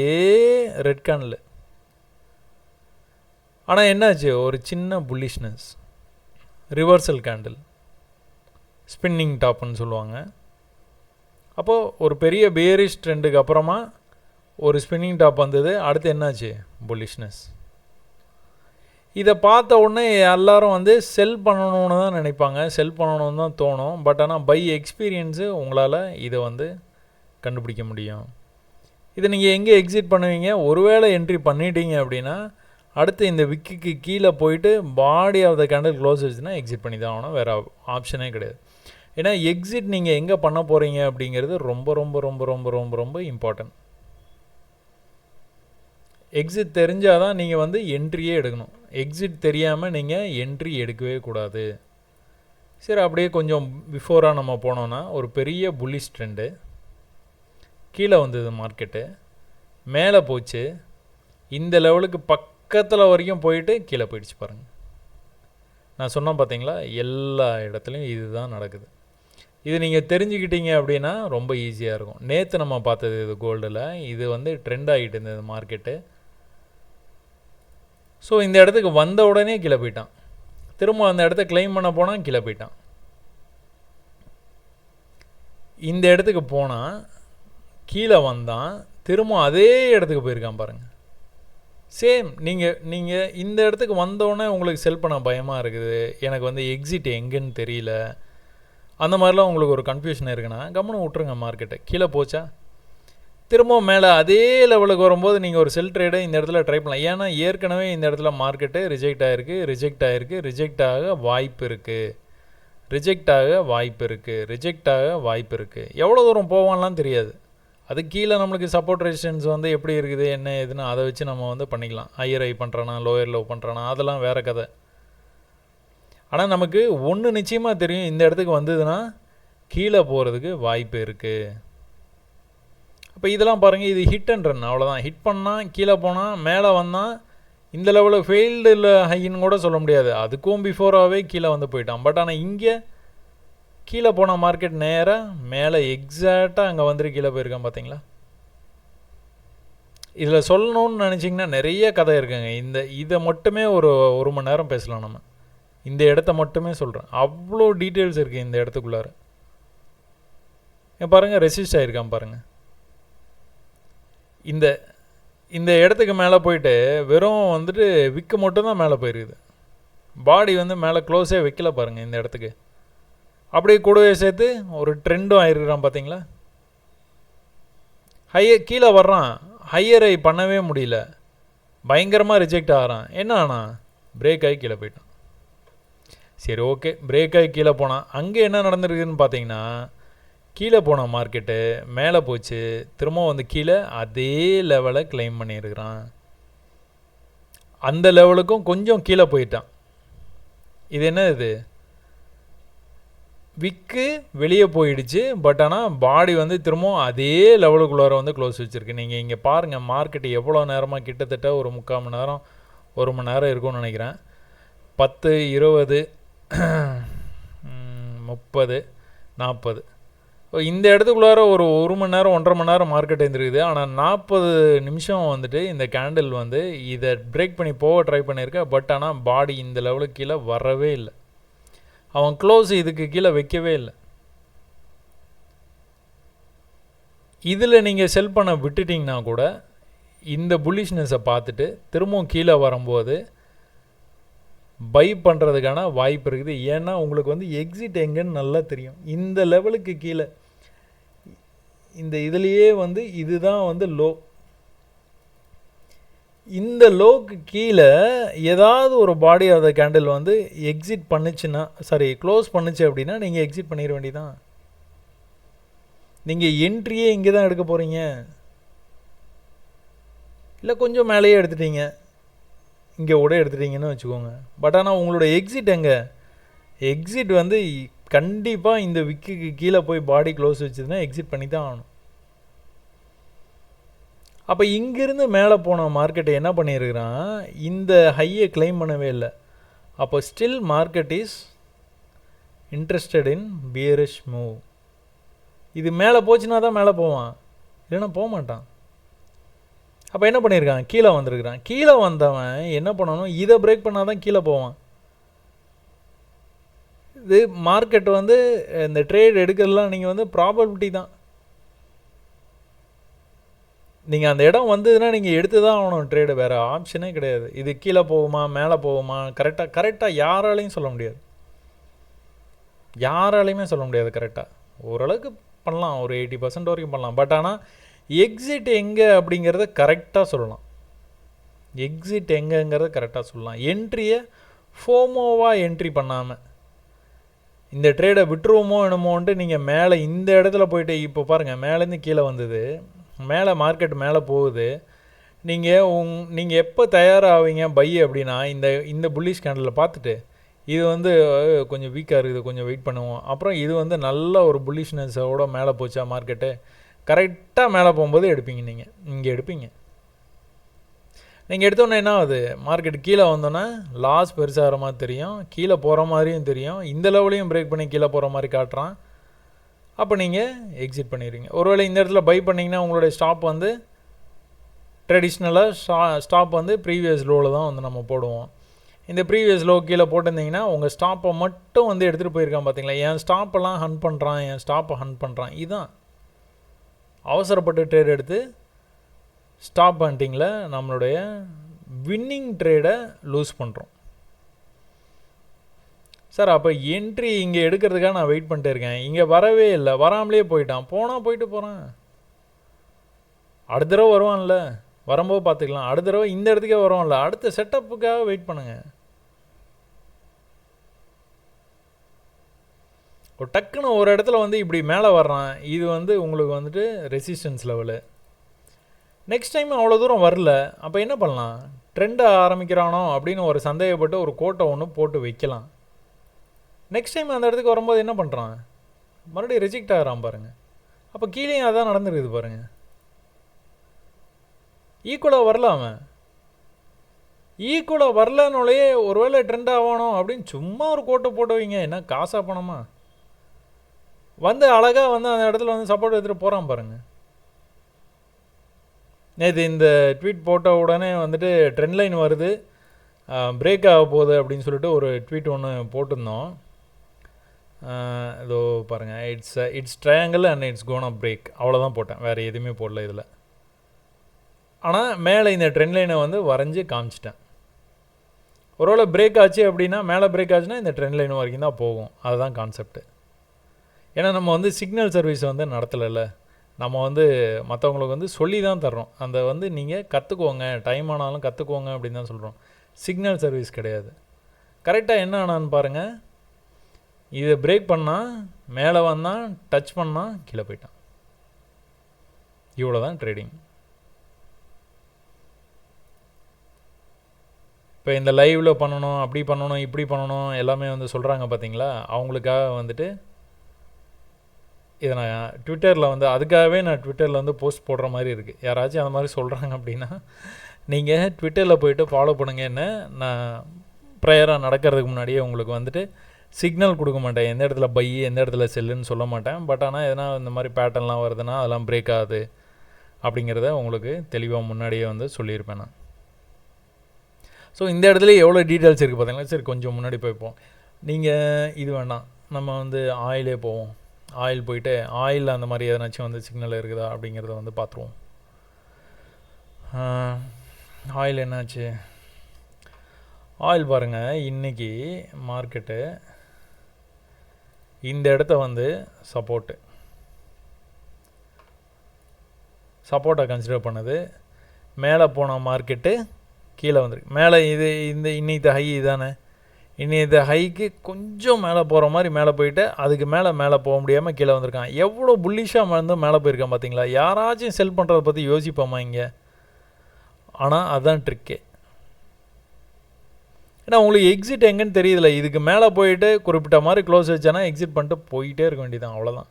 ரெட் கேண்டில். ஆனால் என்னாச்சு? ஒரு சின்ன புல்லிஷ்னஸ், ரிவர்சல் கேண்டில், ஸ்பின்னிங் டாப்னு சொல்லுவாங்க. அப்போது ஒரு பெரிய பேரிஷ் ட்ரெண்டுக்கு அப்புறமா ஒரு ஸ்பின்னிங் டாப் வந்தது. அடுத்து என்னாச்சு? புல்லிஷ்னஸ். இதை பார்த்த உடனே எல்லாரும் வந்து செல் பண்ணணும்னு தான் நினைப்பாங்க, செல் பண்ணணும்னு தான் தோணும். பட் ஆனால் பை எக்ஸ்பீரியன்ஸு உங்களால் இதை வந்து கண்டுபிடிக்க முடியும். இதை நீங்கள் எங்கே எக்ஸிட் பண்ணுவீங்க? ஒருவேளை என்ட்ரி பண்ணிட்டீங்க அப்படின்னா அடுத்து இந்த விக்குக்கு கீழே போயிட்டு body of the candle close ஆச்சுன்னா எக்ஸிட் பண்ணி தான் ஆகணும், வேறு ஆப்ஷனே கிடையாது. ஏன்னா எக்ஸிட் நீங்கள் எங்கே பண்ண போகிறீங்க அப்படிங்கிறது ரொம்ப ரொம்ப ரொம்ப ரொம்ப ரொம்ப ரொம்ப இம்பார்ட்டன்ட். எக்ஸிட் தெரிஞ்சால் தான் நீங்கள் வந்து என்ட்ரியே எடுக்கணும். எக்ஸிட் தெரியாமல் நீங்கள் என்ட்ரி எடுக்கவே கூடாது. சரி, அப்படியே கொஞ்சம் பிஃபோராக நம்ம போனோன்னா ஒரு பெரிய புல்லிஷ் ட்ரெண்டு, கீழே வந்தது மார்க்கெட்டு, மேலே போச்சு, இந்த லெவலுக்கு பக்கத்தில் வரைக்கும் போயிட்டு கீழே போயிடுச்சு. பாருங்கள், நான் சொன்னேன் பார்த்தீங்களா, எல்லா இடத்துலையும் இது தான் நடக்குது. இது நீங்கள் தெரிஞ்சுக்கிட்டீங்க அப்படின்னா ரொம்ப ஈஸியாக இருக்கும். நேற்று நம்ம பார்த்தது இது கோல்டில், இது வந்து ட்ரெண்ட் ஆகிட்டு இருந்தது மார்க்கெட்டு. ஸோ இந்த இடத்துக்கு வந்த உடனே கீழே போயிட்டான், திரும்ப அந்த இடத்த கிளைம் பண்ண போனால் கீழே போயிட்டான். இந்த இடத்துக்கு போனால் கீழே வந்தான், திரும்ப அதே இடத்துக்கு போயிருக்கான். பாருங்கள், சேம். நீங்கள் இந்த இடத்துக்கு வந்தோடனே உங்களுக்கு செல் பண்ண பயமாக இருக்குது, எனக்கு வந்து எக்ஸிட் எங்கேன்னு தெரியல, அந்த மாதிரிலாம் உங்களுக்கு ஒரு கன்ஃபியூஷன் இருக்குன்னா கம்முன்னு விட்ருங்க. மார்க்கெட்டை கீழே போச்சா, திரும்பவும் மேலே அதே லெவலுக்கு வரும்போது நீங்கள் ஒரு செல் ட்ரேடை இந்த இடத்துல ட்ரை பண்ணலாம். ஏன்னா ஏற்கனவே இந்த இடத்துல மார்க்கெட்டு ரிஜெக்ட் ஆகிருக்கு, ரிஜெக்ட் ஆக வாய்ப்பு இருக்குது. எவ்வளோ தூரம் போவான்லாம் தெரியாது. அது கீழே நம்மளுக்கு சப்போர்ட் ரெசிஸ்டன்ஸ் வந்து எப்படி இருக்குது, என்ன ஏதுன்னு அதை வச்சு நம்ம வந்து பண்ணிக்கலாம். ஹையர் ஹை பண்ணுறானா, லோயர் லோ பண்ணுறானா, அதெல்லாம் வேறு கதை. ஆனால் நமக்கு ஒன்று நிச்சயமாக தெரியும், இந்த இடத்துக்கு வந்ததுன்னா கீழே போகிறதுக்கு வாய்ப்பு இருக்குது. அப்போ இதெல்லாம் பாருங்கள், இது ஹிட் அண்ட் ரன், அவ்வளோதான். ஹிட் பண்ணால் கீழே போனால், மேலே வந்தால் இந்த லெவலில் ஃபெயில்டு இல்லை ஹைன்னு கூட சொல்ல முடியாது, அதுக்கும் பிஃபோராகவே கீழே வந்து போயிட்டான். பட் ஆனால் இங்கே கீழே போன மார்க்கெட் நேராக மேலே எக்ஸாக்டாக அங்கே வந்துட்டு கீழே போயிருக்கான். பார்த்தீங்களா? இதில் சொல்லணும்னு நினச்சிங்கன்னா நிறைய கதை இருக்குங்க. இதை மட்டுமே ஒரு மணி நேரம் பேசலாம் நம்ம. இந்த இடத்த மட்டுமே சொல்கிறேன், அவ்வளோ டீட்டெயில்ஸ் இருக்குது இந்த இடத்துக்குள்ளார. பாருங்கள், ரெசிஸ்ட் ஆகிருக்கான் பாருங்கள். இந்த இடத்துக்கு மேலே போயிட்டு வெறும் வந்துட்டு விக்கு மட்டும்தான் மேலே போயிருக்குது, பாடி வந்து மேலே க்ளோஸே வைக்கல பாருங்கள். இந்த இடத்துக்கு அப்படியே கூடவே சேர்த்து ஒரு ட்ரெண்டும் ஆகிருக்கிறான். பார்த்தீங்களா? கீழே வர்றான், ஹையர் ஹை பண்ணவே முடியல, பயங்கரமாக ரிஜெக்ட் ஆகிறான். என்ன ஆனா பிரேக் ஆகி கீழே போயிட்டான். சரி, ஓகே, பிரேக் ஆகி கீழே போனான். அங்கே என்ன நடந்திருக்குதுன்னு பார்த்தீங்கன்னா, கீழே போன மார்க்கெட்டு மேலே போச்சு, திரும்ப வந்து கீழே அதே லெவலை கிளைம் பண்ணியிருக்கிறான். அந்த லெவலுக்கும் கொஞ்சம் கீழே போயிட்டான். இது என்ன? இது விக்கு வெளியே போயிடுச்சு. பட் ஆனால் பாடி வந்து திரும்பவும் அதே லெவலுக்குள்ளார வந்து க்ளோஸ் வச்சுருக்கு. நீங்கள் இங்கே பாருங்கள், மார்க்கெட்டு எவ்வளோ நேரமாக, கிட்டத்தட்ட ஒரு 3/4 மணி நேரம், 1 மணி நேரம் இருக்கும்னு நினைக்கிறேன். 10, 20, 30, 40. இந்த இடத்துக்குள்ளார ஒரு மணி நேரம் 1.5 மணி நேரம் மார்க்கெட் இருந்திருக்குது. ஆனால் 40 நிமிஷம் வந்துட்டு இந்த கேண்டில் வந்து இதை பிரேக் பண்ணி போக ட்ரை பண்ணியிருக்க. பட் ஆனால் பாடி இந்த லெவலுக்கு கீழே வரவே இல்லை. அவன் க்ளோஸ் இதுக்கு கீழே வைக்கவே இல்லை. இதில் நீங்கள் செல் பண்ண விட்டுட்டிங்கன்னா கூட இந்த புல்லிஷ்னஸை பார்த்துட்டு திரும்பவும் கீழே வரும்போது பை பண்ணுறதுக்கான வாய்ப்பு இருக்குது. ஏன்னா உங்களுக்கு வந்து எக்ஸிட் எங்கன்னு நல்லா தெரியும். இந்த லெவலுக்கு கீழே இந்த இதுலேயே வந்து இதுதான் வந்து லோ. இந்த லோக்கு கீழே ஏதாவது ஒரு பாடி ஆஃப் த கேண்டில் வந்து எக்ஸிட் பண்ணுச்சுன்னா, க்ளோஸ் பண்ணுச்சு அப்படின்னா நீங்கள் எக்ஸிட் பண்ணிட வேண்டியதான். நீங்கள் என்ட்ரியே இங்கே தான் எடுக்க போகிறீங்க, இல்லை கொஞ்சம் மேலேயே எடுத்துட்டீங்க, இங்கே கூட எடுத்துட்டீங்கன்னு வச்சுக்கோங்க. பட் ஆனால் உங்களோட எக்ஸிட் எங்கே? எக்ஸிட் வந்து கண்டிப்பாக இந்த விக்குக்கு கீழே போய் பாடி க்ளோஸ் வச்சுதுன்னா எக்ஸிட் பண்ணி தான் ஆகணும். அப்போ இங்கேருந்து மேலே போன மார்க்கெட்டை என்ன பண்ணியிருக்கிறான், இந்த ஹையை கிளைம் பண்ணவே இல்லை. அப்போ still market is interested in bearish move. இது மேலே போச்சுன்னா தான் மேலே போவான், இல்லைன்னா போக மாட்டான். அப்போ என்ன பண்ணியிருக்கான், கீழே வந்திருக்கிறான். கீழே வந்தவன் என்ன பண்ணணும், இதை பிரேக் பண்ணால் தான் கீழே போவான். இது மார்க்கெட் வந்து இந்த ட்ரேட் எடுக்கிறதுலாம் நீங்கள் வந்து ப்ராபபிலிட்டி தான். நீங்கள் அந்த இடம் வந்ததுன்னா நீங்கள் எடுத்து தான் ஆகணும் ட்ரேடு, வேறு ஆப்ஷனே கிடையாது. இது கீழே போகுமா மேலே போகுமா கரெக்டாக யாராலையும் சொல்ல முடியாது. யாராலையுமே சொல்ல முடியாது கரெக்டாக. ஓரளவுக்கு பண்ணலாம், ஒரு 80% வரைக்கும் பண்ணலாம். பட் ஆனால் எக்ஸிட் எங்கே அப்படிங்கிறத கரெக்டாக சொல்லலாம். எக்ஸிட் எங்கேங்கிறத கரெக்டாக சொல்லலாம். என்ட்ரியை ஃபோமோவாக என்ட்ரி பண்ணாமல் இந்த ட்ரேடை விட்டுருவோமோ என்னமோன்ட்டு நீங்கள் மேலே இந்த இடத்துல போய்ட்டு, இப்போ பாருங்கள் மேலேருந்து கீழே வந்தது, மேலே மார்க்கெட் மேலே போகுது. நீங்கள் எப்போ தயாராகவீங்க பை அப்படின்னா இந்த புல்லிஷ் கேண்டில் பார்த்துட்டு இது வந்து கொஞ்சம் வீக்காக இருக்குது, கொஞ்சம் வெயிட் பண்ணுவோம். அப்புறம் இது வந்து நல்ல ஒரு புல்லிஷ்னஸோட மேலே போச்சா மார்க்கெட்டு, கரெக்டாக மேலே போகும்போது எடுப்பீங்க. நீங்கள் இங்கே எடுப்பீங்க. நீங்கள் எடுத்தோன்னே என்ன ஆகுது, மார்க்கெட் கீழே வந்தோன்னே லாஸ் பெருசாகிற மாதிரி தெரியும், கீழே போகிற மாதிரியும் தெரியும், இந்த லெவலையும் பிரேக் பண்ணி கீழே போகிற மாதிரி காட்டுறான். அப்போ நீங்கள் எக்ஸிட் பண்ணிடுவீங்க. ஒருவேளை இந்த இடத்துல பை பண்ணிங்கன்னா உங்களுடைய ஸ்டாப் வந்து ட்ரெடிஷ்னலாக ஸ்டாப் வந்து ப்ரீவியஸ் லோவில் தான் வந்து நம்ம போடுவோம். இந்த ப்ரீவியஸ் லோ கீழே போட்டிருந்தீங்கன்னா உங்கள் ஸ்டாப்பை மட்டும் வந்து எடுத்துகிட்டு போயிருக்கான். பார்த்தீங்களா, என் ஸ்டாப்பெல்லாம் ஹண்ட் பண்ணுறான், என் ஸ்டாப்பை ஹண்ட் பண்ணுறான். இதுதான் அவசரப்பட்டு ட்ரேட் எடுத்து ஸ்டாப் ஹண்டிங்கில் நம்மளுடைய வின்னிங் ட்ரேடை லூஸ் பண்ணுறோம். சார் அப்போ என்ட்ரி இங்கே எடுக்கிறதுக்காக நான் வெயிட் பண்ணிட்டே இருக்கேன், இங்கே வரவே இல்லை, வராமலே போயிட்டான். போயிட்டு போகிறான், அடுத்த தடவை வருவான்ல, வரும்போது பார்த்துக்கலாம். அடுத்த தடவை இந்த இடத்துக்கே வருவான்ல, அடுத்த செட்டப்புக்காக வெயிட் பண்ணுங்கள். ஒரு டக்குன்னு ஒரு இடத்துல வந்து இப்படி மேலே வர்றான், இது வந்து உங்களுக்கு வந்துட்டு ரெசிஸ்டன்ஸ் லெவலு. நெக்ஸ்ட் டைம் அவ்வளோ தூரம் வரல, அப்போ என்ன பண்ணலாம், ட்ரெண்டை ஆரம்பிக்கிறானோ அப்படின்னு ஒரு சந்தேகப்பட்டு ஒரு கோட்டை ஒன்று போட்டு வைக்கலாம். நெக்ஸ்ட் டைம் அந்த இடத்துக்கு வரும்போது என்ன பண்ணுறான், மறுபடியும் ரிஜெக்ட் ஆகிறான் பாருங்கள். அப்போ கீழேயும் அதான் நடந்துருக்குது பாருங்கள். ஈக்குவலாக வரல, அவன் ஈக்குவலாக வரலன்னொலையே ஒருவேளை ட்ரெண்ட் ஆகணும் அப்படின்னு சும்மா ஒரு கோட்டை போட்டு வைங்க, என்ன காசாக பணமா வந்து அழகாக வந்து அந்த இடத்துல வந்து சப்போர்ட் எடுத்துகிட்டு போகிறான் பாருங்கள். நேற்று இந்த ட்வீட் போட்ட உடனே வந்துட்டு ட்ரெண்ட் லைன் வருது, பிரேக் ஆக போகுது அப்படின்னு சொல்லிட்டு ஒரு ட்வீட் ஒன்று போட்டிருந்தோம். இதோ பாருங்கள், it's triangle and it's gonna up break, அவ்வளோதான் போட்டேன், வேறு எதுவுமே போடல இதில். ஆனால் மேலே இந்த ட்ரெண்ட் லைனை வந்து வரைஞ்சி காமிச்சிட்டேன். ஒருவேளை பிரேக் ஆச்சு அப்படின்னா, மேலே பிரேக் ஆச்சுன்னா இந்த ட்ரெண்ட் லைன் வரைக்கும் தான் போகும். அதுதான் கான்செப்ட்டு. ஏன்னா நம்ம வந்து சிக்னல் சர்வீஸ் வந்து நடத்தலைல்ல, நம்ம வந்து மற்றவங்களுக்கு வந்து சொல்லி தான் தர்றோம். அந்த வந்து நீங்கள் கற்றுக்கோங்க, டைம் ஆனாலும் கற்றுக்கோங்க அப்படின்னு தான் சொல்கிறோம். சிக்னல் சர்வீஸ் கிடையாது. கரெக்டாக என்ன ஆனான்னு பாருங்கள், இதை பிரேக் பண்ணால் மேலே வந்தான், டச் பண்ணால் கீழே போயிட்டான். இவ்வளோ தான் ட்ரேடிங். இப்போ இந்த லைவில் பண்ணணும், அப்படி பண்ணணும், இப்படி பண்ணணும் எல்லாமே வந்து சொல்கிறாங்க பார்த்தீங்களா, அவங்களுக்காக வந்துட்டு இதை நான் ட்விட்டரில் வந்து அதுக்காகவே நான் ட்விட்டரில் வந்து போஸ்ட் போடுற மாதிரி இருக்குது. யாராச்சும் அந்த மாதிரி சொல்கிறாங்க அப்படின்னா நீங்கள் ட்விட்டரில் போய்ட்டு ஃபாலோ பண்ணுங்க. என்ன நான் ப்ரேயராக நடக்கிறதுக்கு முன்னாடியே உங்களுக்கு வந்துட்டு சிக்னல் கொடுக்க மாட்டேன், எந்த இடத்துல பை எந்த இடத்துல செல்லுன்னு சொல்ல மாட்டேன். பட் ஆனால் எதனா இந்த மாதிரி பேட்டர்ன்லாம் வருதுன்னா அதெல்லாம் பிரேக் ஆகுது அப்படிங்கிறத உங்களுக்கு தெளிவாக முன்னாடியே வந்து சொல்லியிருப்பேன் நான். ஸோ இந்த இடத்துல எவ்வளோ டீட்டெயில்ஸ் இருக்குது பார்த்தீங்களா. சரி கொஞ்சம் முன்னாடி போய்ப்போம். நீங்கள் இது வேண்டாம், நம்ம வந்து ஆயிலே போவோம். ஆயில் போயிட்டு ஆயில் அந்த மாதிரி எதனாச்சும் வந்து சிக்னல் இருக்குதா அப்படிங்கிறத வந்து பார்த்துருவோம். ஆயில் என்னாச்சு, ஆயில் பாருங்கள் இன்றைக்கி மார்க்கெட்டு இந்த இடத்த வந்து சப்போர்ட்டை கன்சிடர் பண்ணுது. மேலே போன மார்க்கெட்டு கீழே வந்துருக்கு. மேலே இது இந்த இன்னைக்கு ஹை இதானே, இன்னைக்கு ஹைக்கு கொஞ்சம் மேலே போகிற மாதிரி மேலே போயிட்டு அதுக்கு மேலே போக முடியாமல் கீழே வந்திருக்கான். எவ்வளோ புல்லிஷாக வந்து மேலே போயிருக்கான் பார்த்தீங்களா. யாராச்சும் செல் பண்ணுறதை பற்றி யோசிப்போமா இங்கே? ஆனால் அதுதான் ட்ரிக்கே. ஏன்னா உங்களுக்கு எக்ஸிட் எங்கேன்னு தெரியுதுல. இதுக்கு மேலே போயிட்டு குறிப்பிட்ட மாதிரி க்ளோஸ் வச்சானா எக்ஸிட் பண்ணிட்டு போயிட்டே இருக்க வேண்டியதான், அவ்வளோதான்.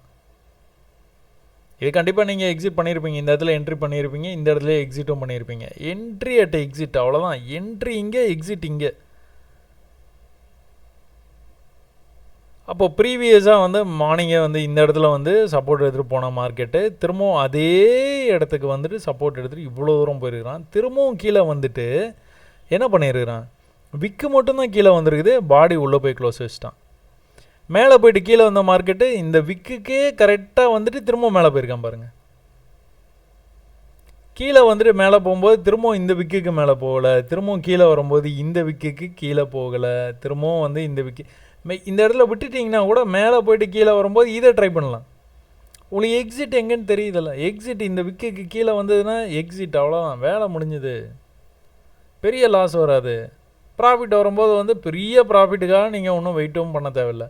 இது கண்டிப்பாக நீங்கள் எக்ஸிட் பண்ணியிருப்பீங்க, இந்த இடத்துல என்ட்ரி பண்ணியிருப்பீங்க, இந்த இடத்துல எக்ஸிட்டும் பண்ணியிருப்பீங்க. என்ட்ரி அட் எக்ஸிட், அவ்வளோதான். என்ட்ரி இங்கே, எக்ஸிட் இங்கே. அப்போது ப்ரீவியஸாக வந்து மார்னிங்கே வந்து இந்த இடத்துல வந்து சப்போர்ட் எடுத்துகிட்டு போன மார்க்கெட்டு திரும்பவும் அதே இடத்துக்கு வந்துட்டு சப்போர்ட் எடுத்துகிட்டு இவ்வளோ தூரம் போயிருக்கிறான். திரும்பவும் கீழே வந்துட்டு என்ன பண்ணியிருக்கிறான், விக்கு மட்டும்தான் கீழே வந்துருக்குது, பாடி உள்ளே போய் க்ளோஸ் வச்சுட்டான். மேலே போயிட்டு கீழே வந்த மார்க்கெட்டு இந்த விக்குக்கே கரெக்டாக வந்துட்டு திரும்பவும் மேலே போயிருக்கான் பாருங்கள். கீழே வந்துட்டு மேலே போகும்போது திரும்பவும் இந்த விக்குக்கு மேலே போகலை, திரும்பவும் கீழே வரும்போது இந்த விக்குக்கு கீழே போகலை, திரும்பவும் வந்து இந்த விக்கு இந்த இடத்துல விட்டுட்டிங்கன்னா கூட மேலே போயிட்டு கீழே வரும்போது இதை ட்ரை பண்ணலாம். உங்களுக்கு எக்ஸிட் எங்கேன்னு தெரியுதில்ல. எக்ஸிட் இந்த விக்குக்கு கீழே வந்ததுன்னா எக்ஸிட், அவ்வளோதான், வேலை முடிஞ்சுது. பெரிய லாஸ் வராது. ப்ராஃபிட் வரும்போது வந்து பெரிய ப்ராஃபிட்டுக்காக நீங்கள் ஒன்றும் வெயிட்டும் பண்ண தேவையில்லை.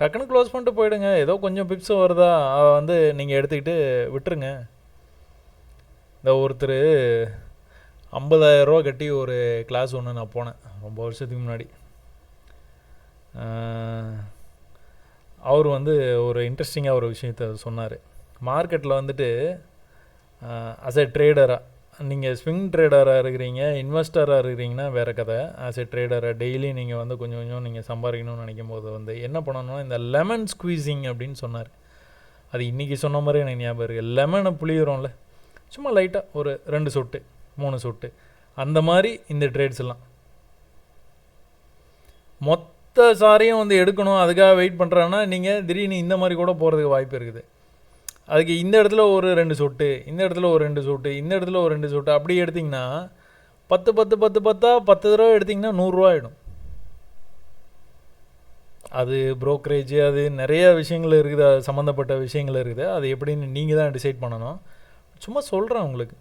டக்குன்னு க்ளோஸ் பண்ணிட்டு போயிடுங்க. ஏதோ கொஞ்சம் பிப்ஸும் வருதா அதை வந்து நீங்கள் எடுத்துக்கிட்டு விட்டுருங்க. இந்த ஒருத்தர் 50,000 ரூபா கட்டி ஒரு கிளாஸ் ஒன்று நான் போனேன் ரொம்ப வருஷத்துக்கு முன்னாடி. அவர் வந்து ஒரு இன்ட்ரெஸ்டிங்காக ஒரு விஷயத்த சொன்னார். மார்க்கெட்டில் வந்துட்டு அஸ் எ ட்ரேடராக, நீங்கள் ஸ்விங் ட்ரேடராக இருக்கிறீங்க, இன்வெஸ்டராக இருக்கிறீங்கன்னா வேறு கதை. ஆஸ் எ ட்ரேடராக டெய்லி நீங்கள் வந்து கொஞ்சம் கொஞ்சம் நீங்கள் சம்பாதிக்கணும்னு நினைக்கும் போது வந்து என்ன பண்ணணும்னா இந்த லெமன் ஸ்குவீசிங் அப்படின்னு சொன்னார். அது இன்றைக்கி சொன்ன மாதிரி எனக்கு ஞாபகம் இருக்குது. லெமனை புளியுறோம்ல, சும்மா லைட்டாக ஒரு 2 சொட்டு 3 சொட்டு அந்த மாதிரி இந்த ட்ரேட்ஸ் எல்லாம். மொத்த சாரையும் வந்து எடுக்கணும் அதுக்காக வெயிட் பண்ணுறான்னா நீங்கள் திடீர்னு இந்த மாதிரி கூட போகிறதுக்கு வாய்ப்பு இருக்குது. அதுக்கு இந்த இடத்துல ஒரு 2 சொட்டு, இந்த இடத்துல ஒரு 2 சொட்டு, இந்த இடத்துல ஒரு 2 சொட்டு அப்படி எடுத்திங்கன்னா 10 தடவை எடுத்திங்கன்னா 100 ரூபா ஆகிடும். அது ப்ரோக்கரேஜ், அது நிறைய விஷயங்கள் இருக்குது, அது சம்மந்தப்பட்ட விஷயங்கள் இருக்குது. அது எப்படின்னு நீங்கள் தான் டிசைட் பண்ணணும். சும்மா சொல்கிறேன் உங்களுக்கு.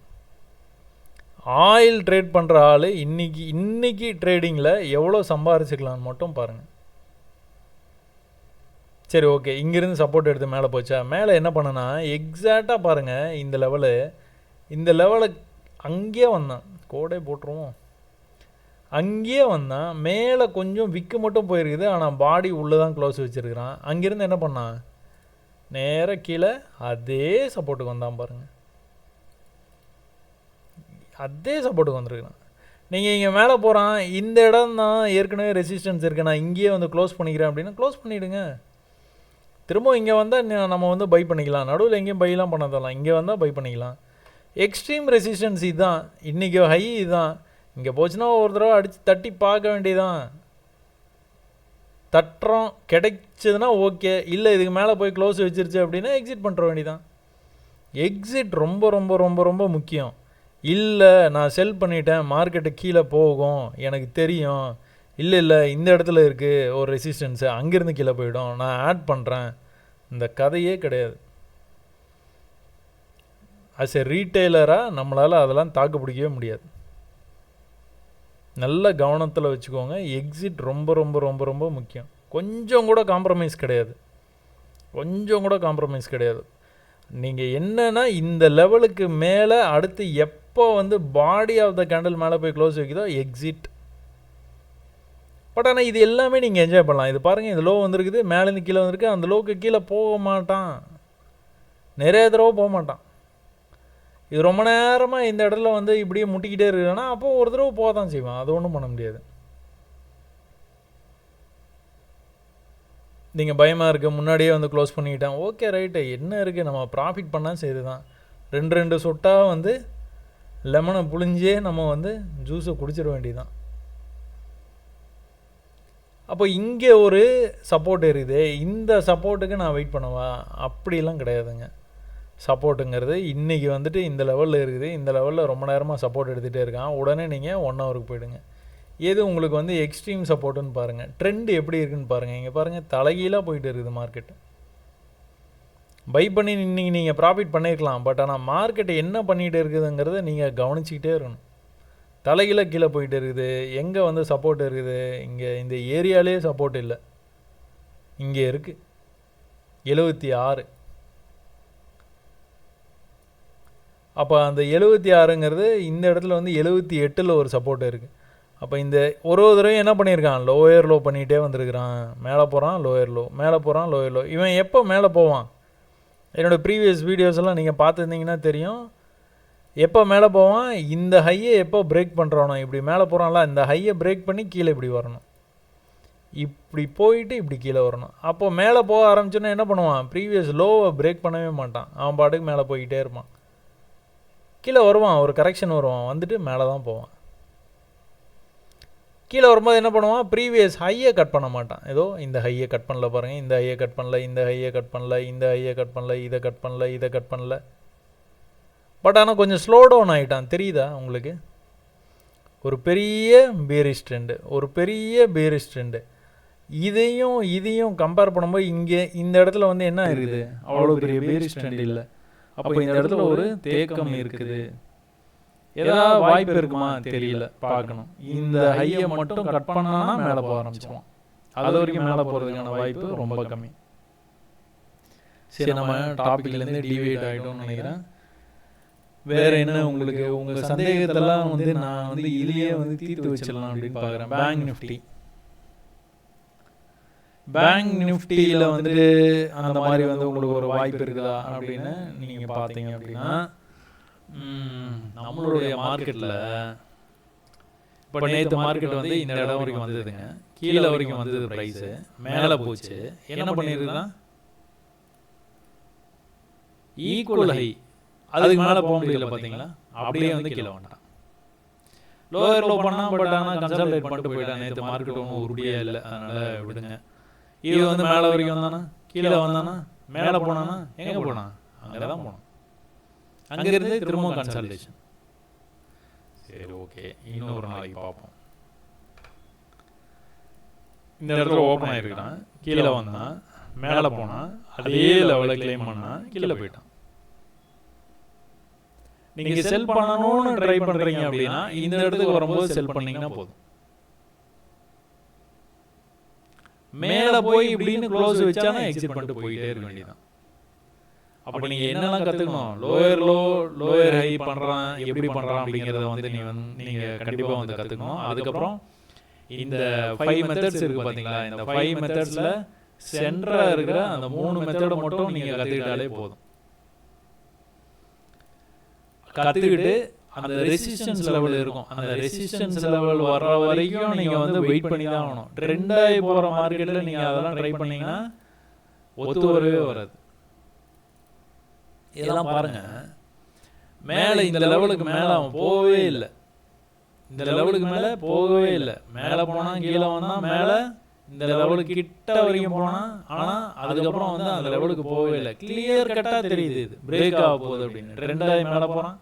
ஆயில் ட்ரேட் பண்ணுற ஆள் இன்றைக்கி ட்ரேடிங்கில் எவ்வளோ சம்பாரிச்சிக்கலான்னு மட்டும் பாருங்கள். சரி ஓகே, இங்கேருந்து சப்போர்ட் எடுத்து மேலே போச்சா, மேலே என்ன பண்ணனா எக்ஸாக்டாக பாருங்கள், இந்த லெவலை அங்கேயே வந்தான், கோடே போட்டுருவோம், அங்கேயே வந்தான். மேலே கொஞ்சம் விக்கு மட்டும் போயிருக்குது, ஆனால் பாடி உள்ளே தான் க்ளோஸ் வச்சுருக்கிறான். அங்கேருந்து என்ன பண்ணான், நேராக கீழே அதே சப்போர்ட்டுக்கு வந்தான் பாருங்கள், அதே சப்போர்ட்டுக்கு வந்துருக்குறான். நீங்கள் இங்கே மேலே போகிறான், இந்த இடம் தான் ஏற்கனவே ரெசிஸ்டன்ஸ் இருக்குது, நான் இங்கேயே வந்து க்ளோஸ் பண்ணிக்கிறேன் அப்படின்னா க்ளோஸ் பண்ணிவிடுங்க. திரும்ப இங்கே வந்தால் நம்ம வந்து பை பண்ணிக்கலாம். நடுவில் எங்கேயும் பைலாம் பண்ண தரலாம், இங்கே வந்தால் பை பண்ணிக்கலாம். எக்ஸ்ட்ரீம் ரெசிஸ்டன்ஸ் இதுதான், இன்றைக்கி ஹை இதுதான். இங்கே போச்சுன்னா ஒரு தடவை அடித்து தட்டி பார்க்க வேண்டியதான். தட்டுறோம் கிடைச்சதுன்னா ஓகே, இல்லை இதுக்கு மேலே போய் க்ளோஸ் வச்சிருச்சு அப்படின்னா எக்ஸிட் பண்ணுற வேண்டியதான். எக்ஸிட் ரொம்ப ரொம்ப ரொம்ப ரொம்ப முக்கியம். இல்லை நான் செல் பண்ணிட்டேன், மார்க்கெட்டு கீழே போகும் எனக்கு தெரியும், இல்லை இந்த இடத்துல இருக்குது ஒரு ரெசிஸ்டன்ஸு, அங்கேருந்து கீழே போயிடும், நான் ஆட் பண்ணுறேன், இந்த கதையே கிடையாது. ஆஸ் எ ரீட்டெய்லராக நம்மளால் அதெல்லாம் தாக்கு பிடிக்கவே முடியாது. நல்ல கவனத்தில் வச்சுக்கோங்க. எக்ஸிட் ரொம்ப ரொம்ப ரொம்ப ரொம்ப முக்கியம். கொஞ்சம் கூட காம்ப்ரமைஸ் கிடையாது, கொஞ்சம் கூட காம்ப்ரமைஸ் கிடையாது. நீங்கள் என்னென்னா இந்த லெவலுக்கு மேலே அடுத்து எப்போ வந்து பாடி ஆஃப் த கேண்டில் மேலே போய் க்ளோஸ் வைக்குதோ எக்ஸிட். பட் ஆனால் இது எல்லாமே நீங்கள் என்ஜாய் பண்ணலாம். இது பாருங்கள், இது லோ வந்திருக்குது, மேலேருந்து கீழே வந்திருக்கு, அந்த லோவுக்கு கீழே போக மாட்டான், நிறைய தடவை போக மாட்டான். இது ரொம்ப நேரமாக இந்த இடத்துல வந்து இப்படியே முட்டிக்கிட்டே இருக்குன்னா அப்போது ஒரு தடவை போக தான் செய்வான், அது ஒன்றும் பண்ண முடியாது. நீங்கள் பயமாக இருக்குது முன்னாடியே வந்து க்ளோஸ் பண்ணிக்கிட்டேன், ஓகே ரைட்டு, என்ன இருக்குது, நம்ம ப்ராஃபிட் பண்ணால் செய்து தான். 2 சொட்டாக வந்து லெமனை புழிஞ்சே நம்ம வந்து ஜூஸை குடிச்சிட வேண்டியதுதான். அப்போ இங்கே ஒரு சப்போர்ட் இருக்குது, இந்த சப்போர்ட்டுக்கு நான் வெயிட் பண்ணவா? அப்படிலாம் கிடையாதுங்க. சப்போர்ட்டுங்கிறது இன்றைக்கி வந்துட்டு இந்த லெவலில் இருக்குது, இந்த லெவலில் ரொம்ப நேரமாக சப்போர்ட் எடுத்துகிட்டே இருக்கான், உடனே நீங்கள் 1 ஹவருக்கு போயிடுங்க. எது உங்களுக்கு வந்து எக்ஸ்ட்ரீம் சப்போர்ட்டுன்னு பாருங்கள், ட்ரெண்ட் எப்படி இருக்குன்னு பாருங்கள். இங்கே பாருங்கள், தலைகீழாக போயிட்டு இருக்குது மார்க்கெட்டு. பை பண்ணி இன்றைக்கி நீங்கள் ப்ராஃபிட் பண்ணியிருக்கலாம், பட் ஆனால் மார்க்கெட்டு என்ன பண்ணிகிட்டு இருக்குதுங்கிறத நீங்கள் கவனிச்சிக்கிட்டே இருக்கணும். தலைகீழ கீழே போயிட்டு இருக்குது, எங்கே வந்து சப்போர்ட் இருக்குது, இங்கே இந்த ஏரியாலே சப்போர்ட் இல்லை, இங்கே இருக்குது 76. அப்போ அந்த 76ங்கிறது இந்த இடத்துல வந்து 78ல் ஒரு சப்போர்ட் இருக்குது. அப்போ இந்த ஒரு தடவையும் என்ன பண்ணியிருக்கான், லோயர் லோ பண்ணிகிட்டே வந்திருக்கிறான், மேலே போகிறான் லோயர் லோ, மேலே போகிறான் லோயர் லோ. இவன் எப்போ மேலே போவான்? என்னோடய ப்ரீவியஸ் வீடியோஸ் எல்லாம் நீங்கள் பார்த்துருந்தீங்கன்னா தெரியும், எப்போ மேலே போவான், இந்த ஹையை எப்போ பிரேக் பண்ணுறானோ, இப்படி மேலே போகிறான்ல, இந்த ஹையை பிரேக் பண்ணி கீழே இப்படி வரணும், இப்படி போயிட்டு இப்படி கீழே வரணும். அப்போ மேலே போக ஆரம்பிச்சோன்னா என்ன பண்ணுவான், ப்ரீவியஸ் லோவை பிரேக் பண்ணவே மாட்டான், அவன் பாட்டுக்கு மேலே போய்கிட்டே இருப்பான், கீழே வருவான், ஒரு கரெக்ஷன் வருவான், வந்துட்டு மேலே தான் போவான். கீழே வரும்போது என்ன பண்ணுவான், ப்ரீவியஸ் ஹையை கட் பண்ண மாட்டான். ஏதோ இந்த ஹையை கட் பண்ணல பாருங்கள், இந்த ஹையை கட் பண்ணல, இந்த ஹையை கட் பண்ணல, இந்த ஹையை கட் பண்ணல, இதை கட் பண்ணல, இதை கட் பண்ணல. பட் ஆனால் கொஞ்சம் ஸ்லோ டவுன் ஆகிட்டான், தெரியுதா உங்களுக்கு? ஒரு பெரிய பேரிஷ் ட்ரெண்டு, ஒரு பெரிய பேரிஷ் ட்ரெண்டு. இதையும் கம்பேர் பண்ணும்போது இங்கே இந்த இடத்துல வந்து என்ன இருக்குது, அவ்வளோ பெரிய பேரிஷ் ட்ரெண்ட் இல்லை. அப்போ இந்த இடத்துல ஒரு தேக்கம் இருக்குது, ஏதாவது வாய்ப்பு இருக்குமா தெரியல, பார்க்கணும். இந்த ஹையை மட்டும் கட் பண்ணானா மேலே போக ஆரம்பிச்சிடுவான், அது வரைக்கும் மேலே போகிறதுக்கான வாய்ப்பு ரொம்ப கம்மி. சரி, நம்ம டாப்பிக்லேருந்து டிவைட் ஆகிட்டோம்னு நினைக்கிறேன். வேறு என்ன உங்களுக்கு உங்கள் சந்தேகத்தெல்லாம் வந்து நான் வந்து இதுலேயே வந்து தீர்த்து வச்சிடலாம் அப்படின்னு பார்க்குறேன். பேங்க் நிஃப்டியில் வந்துட்டு அந்த மாதிரி வந்து உங்களுக்கு ஒரு வாய்ப்பு இருக்குதா அப்படின்னு நீங்கள் பார்த்தீங்க அப்படின்னா, நம்மளுடைய மார்க்கெட்டில் இப்போ நேற்று மார்க்கெட் வந்து இந்த இடம் வரைக்கும் வந்ததுங்க, கீழே வரைக்கும் வந்தது, ப்ரைஸு மேலே போச்சு, என்ன பண்ணியிருக்குன்னா ஈக்குவல் ஹை, அதுக்கு மேலே போக முடியல பார்த்தீங்களா, அப்படியே வந்து கீழே வந்துட்டான். லோயர் லோ பண்ணால், பட் ஆனால் கன்சல்டேட் பண்ணிட்டு போயிட்டான். நேற்று மார்க்கெட் ஒன்றும் உருப்படியாக இல்லை, அதனால் விடுங்க. இது வந்து மேலே வரைக்கும் வந்தானா, கீழே வந்தானா, மேலே போனானா, எங்கே போனான், அங்கே தான் போனான், அங்கேருந்து திரும்ப கன்சல்டேஷன். சரி, ஓகே, இன்னொரு நாளைக்கு பார்ப்போம். இந்த இடத்துல ஓப்பன் ஆகிருக்கான், கீழே வந்தான், மேலே போனான், அதே லெவலில் கிளைம் பண்ணான், கீழே போயிட்டான். நீங்கள் செல் பண்ணணும்னு ட்ரை பண்ணுறீங்க அப்படின்னா இந்த இடத்துக்கு வரும்போது செல் பண்ணிங்கன்னா போதும். மேலே போய் இப்படின்னு க்ளோஸ் வச்சானா எக்ஸிட் பண்ணிட்டு போயிட்டே இருக்க வேண்டியதான். அப்போ நீங்கள் என்னெல்லாம் கற்றுக்கணும், லோயர் ஹை பண்ணுறான், எப்படி பண்ணுறான் அப்படிங்கிறத வந்து நீங்கள் கண்டிப்பாக வந்து கற்றுக்கணும். அதுக்கப்புறம் இந்த 5 மெத்தட்ஸ் இருக்குது பார்த்தீங்களா, இந்த 5 மெத்தட்ஸில் சென்டராக இருக்கிற அந்த 3 மெத்தடை மட்டும் நீங்கள் கற்றுக்கிட்டாலே போதும். கற்றுக்கிட்டு அந்த ரெசிஸ்டன்ஸ் லெவல் இருக்கும், அந்த ரெசிஸ்டன்ஸ் லெவல் வர்ற வரைக்கும் நீங்கள் வந்து வெயிட் பண்ணி தான் ஆகணும். ட்ரெண்டாகி போகிற மார்க்கெட்டில் நீங்கள் அதெல்லாம் ட்ரை பண்ணிங்கன்னா ஒத்து வரவே வராது. இதெல்லாம் பாருங்கள், மேலே இந்த லெவலுக்கு மேலே அவன் போகவே இல்லை, இந்த லெவலுக்கு மேலே போகவே இல்லை, மேலே போனால் கீழே வந்தால் மேலே இந்த லெவலுக்கு கிட்ட வரைக்கும் போனால், ஆனால் அதுக்கப்புறம் வந்து அந்த லெவலுக்கு போகவே இல்லை. கிளியர் கட்டாக தெரியுது இது பிரேக் ஆக போகுது அப்படின்னு. ரெண்டாவது மேலே போகிறான்,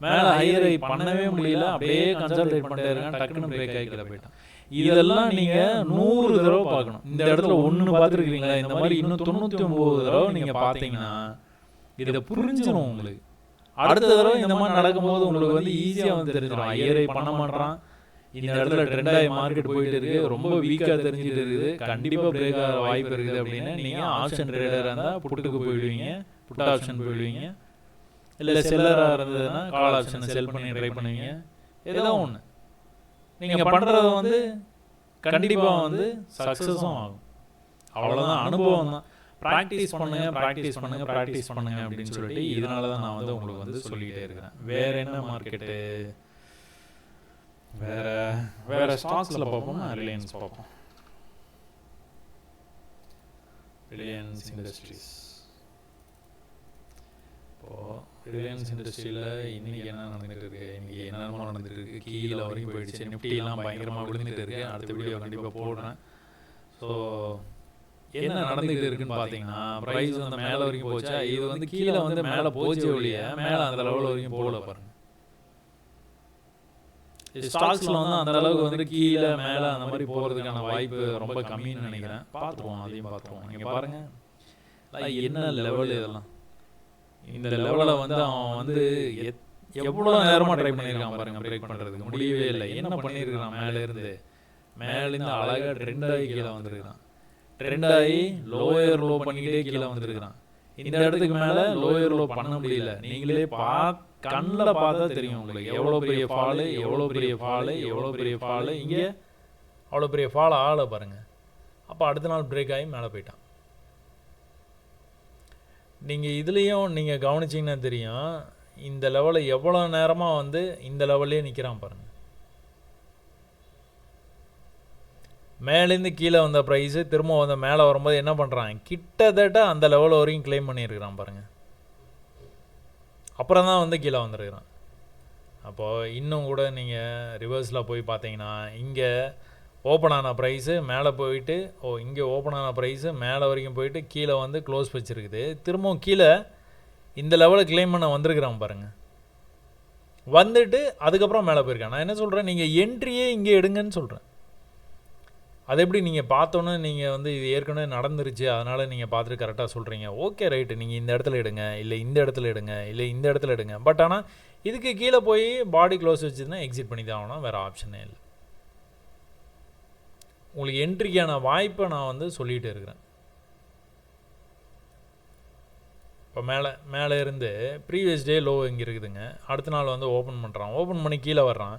மேலே ஹையரை பண்ணவே முடியல, அப்படியே கன்சல்டேட் பண்ணிட்டே இருக்கான், டக்குன்னு பிரேக் ஆகி கீழே போயிட்டான். இதெல்லாம் நீங்கள் 100 தடவை பார்க்கணும். இந்த இடத்துல ஒன்று பார்த்துருக்கீங்களா, இந்த மாதிரி இன்னும் 99 தடவை நீங்கள் பார்த்தீங்கன்னா இதை புரிஞ்சிடும் உங்களுக்கு. அடுத்த தடவை இந்த மாதிரி நடக்கும்போது உங்களுக்கு வந்து ஈஸியாக வந்து தெரிஞ்சிடும், ஹையரை பண்ண மாட்டான், இந்த இடத்துல ட்ரெண்டாகி மார்க்கெட் போயிட்டு இருக்குது, ரொம்ப வீக்காக தெரிஞ்சுட்டு இருக்குது, கண்டிப்பாக பிரேக் ஆக வாய்ப்பு இருக்குது அப்படின்னு நீங்கள் ஆப்ஷன் ட்ரேடராக இருந்தால் புட்டுக்கு போயிடுவீங்க, புட் ஆப்ஷன் போயிடுவீங்க. இல்லை செல்லராக இருந்ததுன்னா கால் ஆப்ஷனை செல் பண்ணி ட்ரை பண்ணுவீங்க. ஏதோ ஒன்று நீங்கள் பண்ணுறது வந்து கண்டிப்பாக வந்து சக்ஸஸும் ஆகும். அவ்வளோதான், அனுபவம் தான். ப்ராக்டிஸ் பண்ணுங்க அப்படின்னு சொல்லிட்டு இதனால தான் நான் வந்து உங்களுக்கு வந்து சொல்லிக்கிட்டே இருக்கிறேன். வேறு என்ன மார்க்கெட்டு, வேறு ஸ்டாக்ஸில் பார்ப்போம்னா ரிலையன்ஸ் பார்ப்போம். Reliance industries. இப்போது ரிலையன்ஸ் இண்டஸ்ட்ரியில் இன்றைக்கி என்ன நடந்துகிட்டு இருக்குது, இன்றைக்கி என்னென்னமோ நடந்துகிட்டு இருக்குது, கீழே வரைக்கும் போயிடுச்சு, நிஃப்டிலாம் பயங்கரமாக விழுந்துட்டு இருக்குது. அடுத்த வீடியோ கண்டிப்பாக போடுறேன். ஸோ என்ன நடந்துகிட்டு இருக்குன்னு பார்த்தீங்கன்னா, ப்ரைஸ் வந்து மேலே வரைக்கும் போச்சா, இது வந்து கீழே வந்து மேலே போச்சு ஒழிய மேலே அந்த லெவல் வரைக்கும் போகல பாருங்க. ஸ்டாக்ஸில் வந்து அந்த அளவுக்கு வந்து கீழே மேலே அந்த மாதிரி போகிறதுக்கான வாய்ப்பு ரொம்ப கம்மின்னு நினைக்கிறேன். பார்த்துருவோம், அதையும் பார்த்துருவோம். நீங்கள் பாருங்கள் என்ன லெவல் இதெல்லாம். இந்த லெவலில் வந்து அவன் வந்து எவ்வளோ நேரமாக ட்ரை பண்ணியிருக்கான் பாருங்கள், பிரேக் பண்ணுறதுக்கு முடியவே இல்லை. என்ன பண்ணியிருக்கிறான், மேலேருந்து அழகாக ட்ரெண்டாகி கீழே வந்துருக்கிறான். ட்ரெண்டாகி லோயர் லோ பண்ணிக்கிட்டே கீழே வந்துருக்கிறான். இந்த இடத்துக்கு மேலே லோயர் லோ பண்ண முடியல. நீங்களே கண்ணில் பார்த்தா தெரியும் உங்களுக்கு எவ்வளோ பெரிய ஃபாலு, எவ்வளோ பெரிய ஃபாலு, எவ்வளோ பெரிய ஃபாலு. இங்கே அவ்வளோ பெரிய ஃபால் ஆளை பாருங்கள். அப்போ அடுத்த நாள் பிரேக் ஆகி மேலே போயிட்டான். நீங்கள் இதுலேயும் நீங்கள் கவனிச்சிங்கன்னா தெரியும், இந்த லெவலில் எவ்வளோ நேரமாக வந்து இந்த லெவல்லே நிற்கிறான் பாருங்கள். மேலேருந்து கீழே வந்த ப்ரைஸு திரும்ப வந்து மேலே வரும்போது என்ன பண்ணுறான், கிட்டத்தட்ட அந்த லெவல் வரைக்கும் கிளைம் பண்ணியிருக்கிறான் பாருங்கள். அப்புறம் தான் வந்து கீழே வந்துருக்கிறான். அப்போது இன்னும் கூட நீங்கள் ரிவர்ஸில் போய் பார்த்தீங்கன்னா, இங்கே ஓப்பன் ஆன ப்ரைஸு மேலே போயிட்டு இங்கே ஓப்பன் ஆன ப்ரைஸு மேலே வரைக்கும் போயிட்டு கீழே வந்து க்ளோஸ் வச்சுருக்குது. திரும்பவும் கீழே இந்த லெவலில் கிளைம் பண்ண வந்திருக்கிறான் பாருங்கள். வந்துட்டு அதுக்கப்புறம் மேலே போயிருக்கான். நான் என்ன சொல்கிறேன், நீங்கள் என்ட்ரியே இங்கே எடுங்கன்னு சொல்கிறேன். அது எப்படி நீங்கள் பார்த்தோன்னே நீங்கள் வந்து இது ஏற்கனவே நடந்துருச்சு அதனால் நீங்கள் பார்த்துட்டு கரெக்டாக சொல்கிறீங்க. ஓகே ரைட்டு, நீங்கள் இந்த இடத்துல எடுங்க, இல்லை இந்த இடத்துல எடுங்க, இல்லை இந்த இடத்துல எடுங்க. பட் ஆனால் இதுக்கு கீழே போய் பாடி க்ளோஸ் வச்சுருந்தா எக்ஸிட் பண்ணி தான் ஆகணும், வேறு ஆப்ஷனே இல்லை. உங்களுக்கு என்ட்ரிக்கான வாய்ப்பை நான் வந்து சொல்லிகிட்டு இருக்கிறேன். இப்போ மேலே இருந்து ப்ரீவியஸ் டே லோ இங்கே இருக்குதுங்க. அடுத்த நாள் வந்து ஓப்பன் பண்ணுறான், ஓப்பன் பண்ணி கீழே வர்றான்.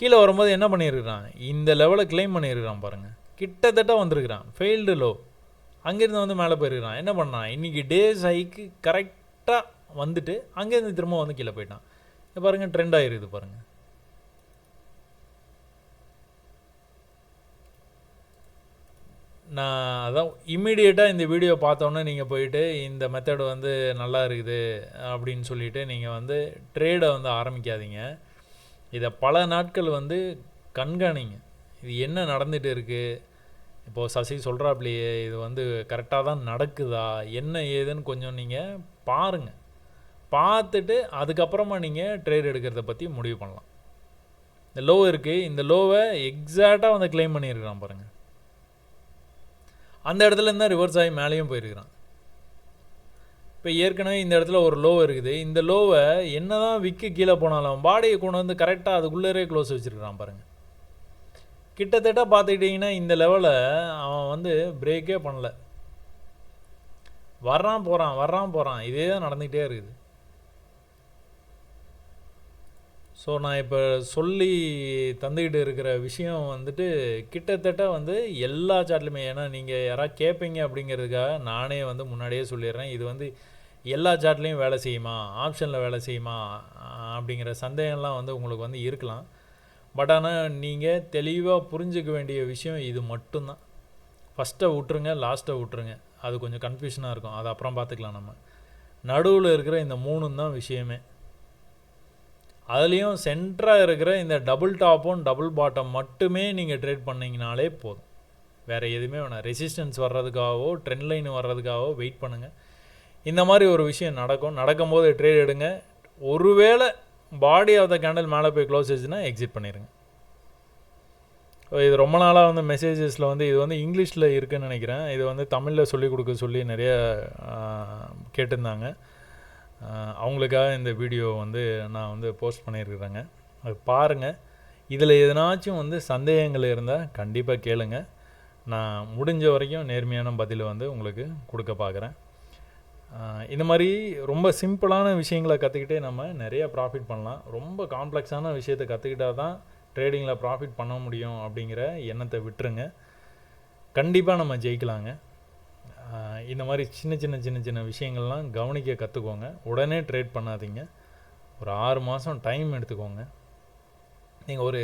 கீழே வரும்போது என்ன பண்ணியிருக்கிறான், இந்த லெவலை கிளைம் பண்ணியிருக்கிறான் பாருங்கள். கிட்டத்தட்ட வந்திருக்கிறான், ஃபெயில்டு லோ. அங்கேருந்து வந்து மேலே போயிருக்கிறான். என்ன பண்ணான், இன்றைக்கி டேஸ் ஹைக்கு கரெக்டாக வந்துட்டு அங்கேருந்து திரும்ப வந்து கீழே போயிட்டான். இது பாருங்கள், ட்ரெண்ட் ஆகிருக்குது பாருங்கள். நான் அதான் இம்மீடியட்டாக இந்த வீடியோ பார்த்தோன்னே நீங்கள் போயிட்டு இந்த மெத்தட் வந்து நல்லா இருக்குது அப்படின்னு சொல்லிவிட்டு நீங்கள் வந்து ட்ரேடை வந்து ஆரம்பிக்காதீங்க. இதை பல நாட்கள் வந்து கண்காணிங்க. இது என்ன நடந்துகிட்டு இருக்குது, இப்போது சசி சொல்கிறாப்லையே இது வந்து கரெக்டாக தான் நடக்குதா என்ன ஏதுன்னு கொஞ்சம் நீங்கள் பாருங்கள். பார்த்துட்டு அதுக்கப்புறமா நீங்கள் ட்ரேட் எடுக்கிறத பற்றி முடிவு பண்ணலாம். இந்த லோ இருக்குது, இந்த லோவை எக்ஸாக்டாக வந்து கிளைம் பண்ணியிருக்கிறான் பாருங்கள். அந்த இடத்துல இருந்தால் ரிவர்ஸ் ஆகி மேலேயும் போயிருக்கிறான். இப்போ ஏற்கனவே இந்த இடத்துல ஒரு லோ இருக்குது. இந்த லோவை என்ன தான் விற்க கீழே போனாலும் பாடியை கொண்டு வந்து கரெக்டாக அதுக்குள்ளே க்ளோஸ் வச்சுருக்கிறான் பாருங்கள். கிட்டத்தட்ட பார்த்துக்கிட்டிங்கன்னா இந்த லெவலை அவன் வந்து பிரேக்கே பண்ணலை. வர்றான் போகிறான் இதே தான் நடந்துக்கிட்டே இருக்குது. ஸோ நான் இப்போ சொல்லி தந்துக்கிட்டு இருக்கிற விஷயம் வந்துட்டு கிட்டத்தட்ட வந்து எல்லா சார்ட்லையுமே, ஏன்னா நீங்கள் யாராவது கேட்பீங்க அப்படிங்கிறதுக்காக நானே வந்து முன்னாடியே சொல்லிடுறேன். இது வந்து எல்லா சார்ட்லேயும் வேலை செய்யுமா, ஆப்ஷனில் வேலை செய்யுமா அப்படிங்கிற சந்தேகம்லாம் வந்து உங்களுக்கு வந்து இருக்கலாம். பட் ஆனால் நீங்கள் தெளிவாக புரிஞ்சிக்க வேண்டிய விஷயம் இது மட்டும்தான். ஃபஸ்ட்டை விட்டுருங்க, லாஸ்ட்டை விட்டுருங்க, அது கொஞ்சம் கன்ஃபியூஷனாக இருக்கும், அது அப்புறம் பார்த்துக்கலாம். நம்ம நடுவில் இருக்கிற இந்த 3 தான் விஷயமே. அதுலேயும் சென்டராக இருக்கிற இந்த டபுள் டாப்பும் டபுள் பாட்டம் மட்டுமே நீங்கள் ட்ரேட் பண்ணிங்கனாலே போதும், வேறு எதுவுமே வேணாம். ரெசிஸ்டன்ஸ் வர்றதுக்காகவோ ட்ரெண்ட் லைன் வர்றதுக்காகவோ வெயிட் பண்ணுங்கள். இந்த மாதிரி ஒரு விஷயம் நடக்கும்போது ட்ரேட் எடுங்க. ஒருவேளை பாடி ஆஃப் த கேண்டில் மேலே போய் க்ளோஸ் ஆச்சுன்னா எக்ஸிட் பண்ணிடுங்க. இது ரொம்ப நாளாக வந்து மெசேஜஸில் வந்து இது வந்து இங்கிலீஷில் இருக்குதுன்னு நினைக்கிறேன். இது வந்து தமிழில் சொல்லிக் கொடுக்க சொல்லி நிறைய கேட்டிருந்தாங்க. அவங்களுக்காக இந்த வீடியோ வந்து நான் வந்து போஸ்ட் பண்ணியிருக்கிறேங்க. அது பாருங்கள். இதில் எதனாச்சும் வந்து சந்தேகங்கள் இருந்தால் கண்டிப்பாக கேளுங்க. நான் முடிஞ்ச வரைக்கும் நேர்மையான பதிலை வந்து உங்களுக்கு கொடுக்க பார்க்குறேன். இந்த மாதிரி ரொம்ப சிம்பிளான விஷயங்களை கற்றுக்கிட்டே நம்ம நிறைய ப்ராஃபிட் பண்ணலாம். ரொம்ப காம்ப்ளெக்ஸான விஷயத்தை கற்றுக்கிட்டால் தான் ட்ரேடிங்கில் ப்ராஃபிட் பண்ண முடியும் அப்படிங்கிற எண்ணத்தை விட்டுருங்க. கண்டிப்பாக நம்ம ஜெயிக்கலாங்க. இந்த மாதிரி சின்ன விஷயங்கள்லாம் கவனிக்க கற்றுக்கோங்க. உடனே ட்ரேட் பண்ணாதீங்க. ஒரு 6 மாதம் டைம் எடுத்துக்கோங்க. நீங்கள் ஒரு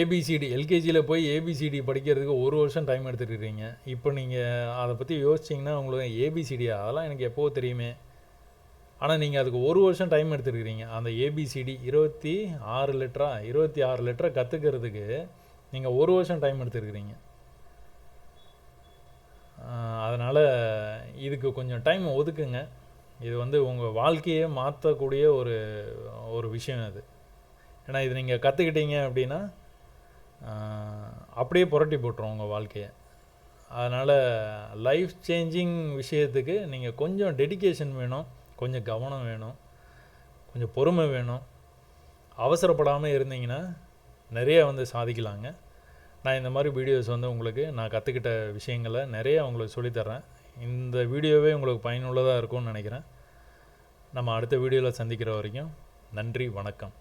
ஏபிசிடி எல்கேஜியில் போய் ஏபிசிடி படிக்கிறதுக்கு 1 வருஷம் டைம் எடுத்துருக்கிறீங்க. இப்போ நீங்கள் அதை பற்றி யோசிச்சிங்கன்னா உங்களுக்கு ஏபிசிடியா அதெல்லாம் எனக்கு எப்போவோ தெரியுமே. ஆனால் நீங்கள் அதுக்கு 1 வருஷம் டைம் எடுத்துருக்கிறீங்க. அந்த ஏபிசிடி 26 லெட்டரை கற்றுக்கிறதுக்கு நீங்கள் 1 வருஷம் டைம் எடுத்துருக்கிறீங்க. அதனால் இதுக்கு கொஞ்சம் டைம் ஒதுக்குங்க. இது வந்து உங்கள் வாழ்க்கையே மாற்றக்கூடிய ஒரு விஷயம் அது. ஏன்னா இது நீங்கள் கற்றுக்கிட்டீங்க அப்படின்னா அப்படியே புரட்டி போட்டுரும் உங்கள் வாழ்க்கையை. அதனால் லைஃப் சேஞ்சிங் விஷயத்துக்கு நீங்கள் கொஞ்சம் டெடிகேஷன் வேணும், கொஞ்சம் கவனம் வேணும், கொஞ்சம் பொறுமை வேணும். அவசரப்படாமல் இருந்தீங்கன்னா நிறைய வந்து சாதிக்கலாங்க. நான் இந்த மாதிரி வீடியோஸ் வந்து உங்களுக்கு நான் கற்றுக்கிட்ட விஷயங்களை நிறைய உங்களுக்கு சொல்லித்தரேன். இந்த வீடியோவே உங்களுக்கு பயனுள்ளதாக இருக்கும்னு நினைக்கிறேன். நம்ம அடுத்த வீடியோவில் சந்திக்கிற வரைக்கும் நன்றி, வணக்கம்.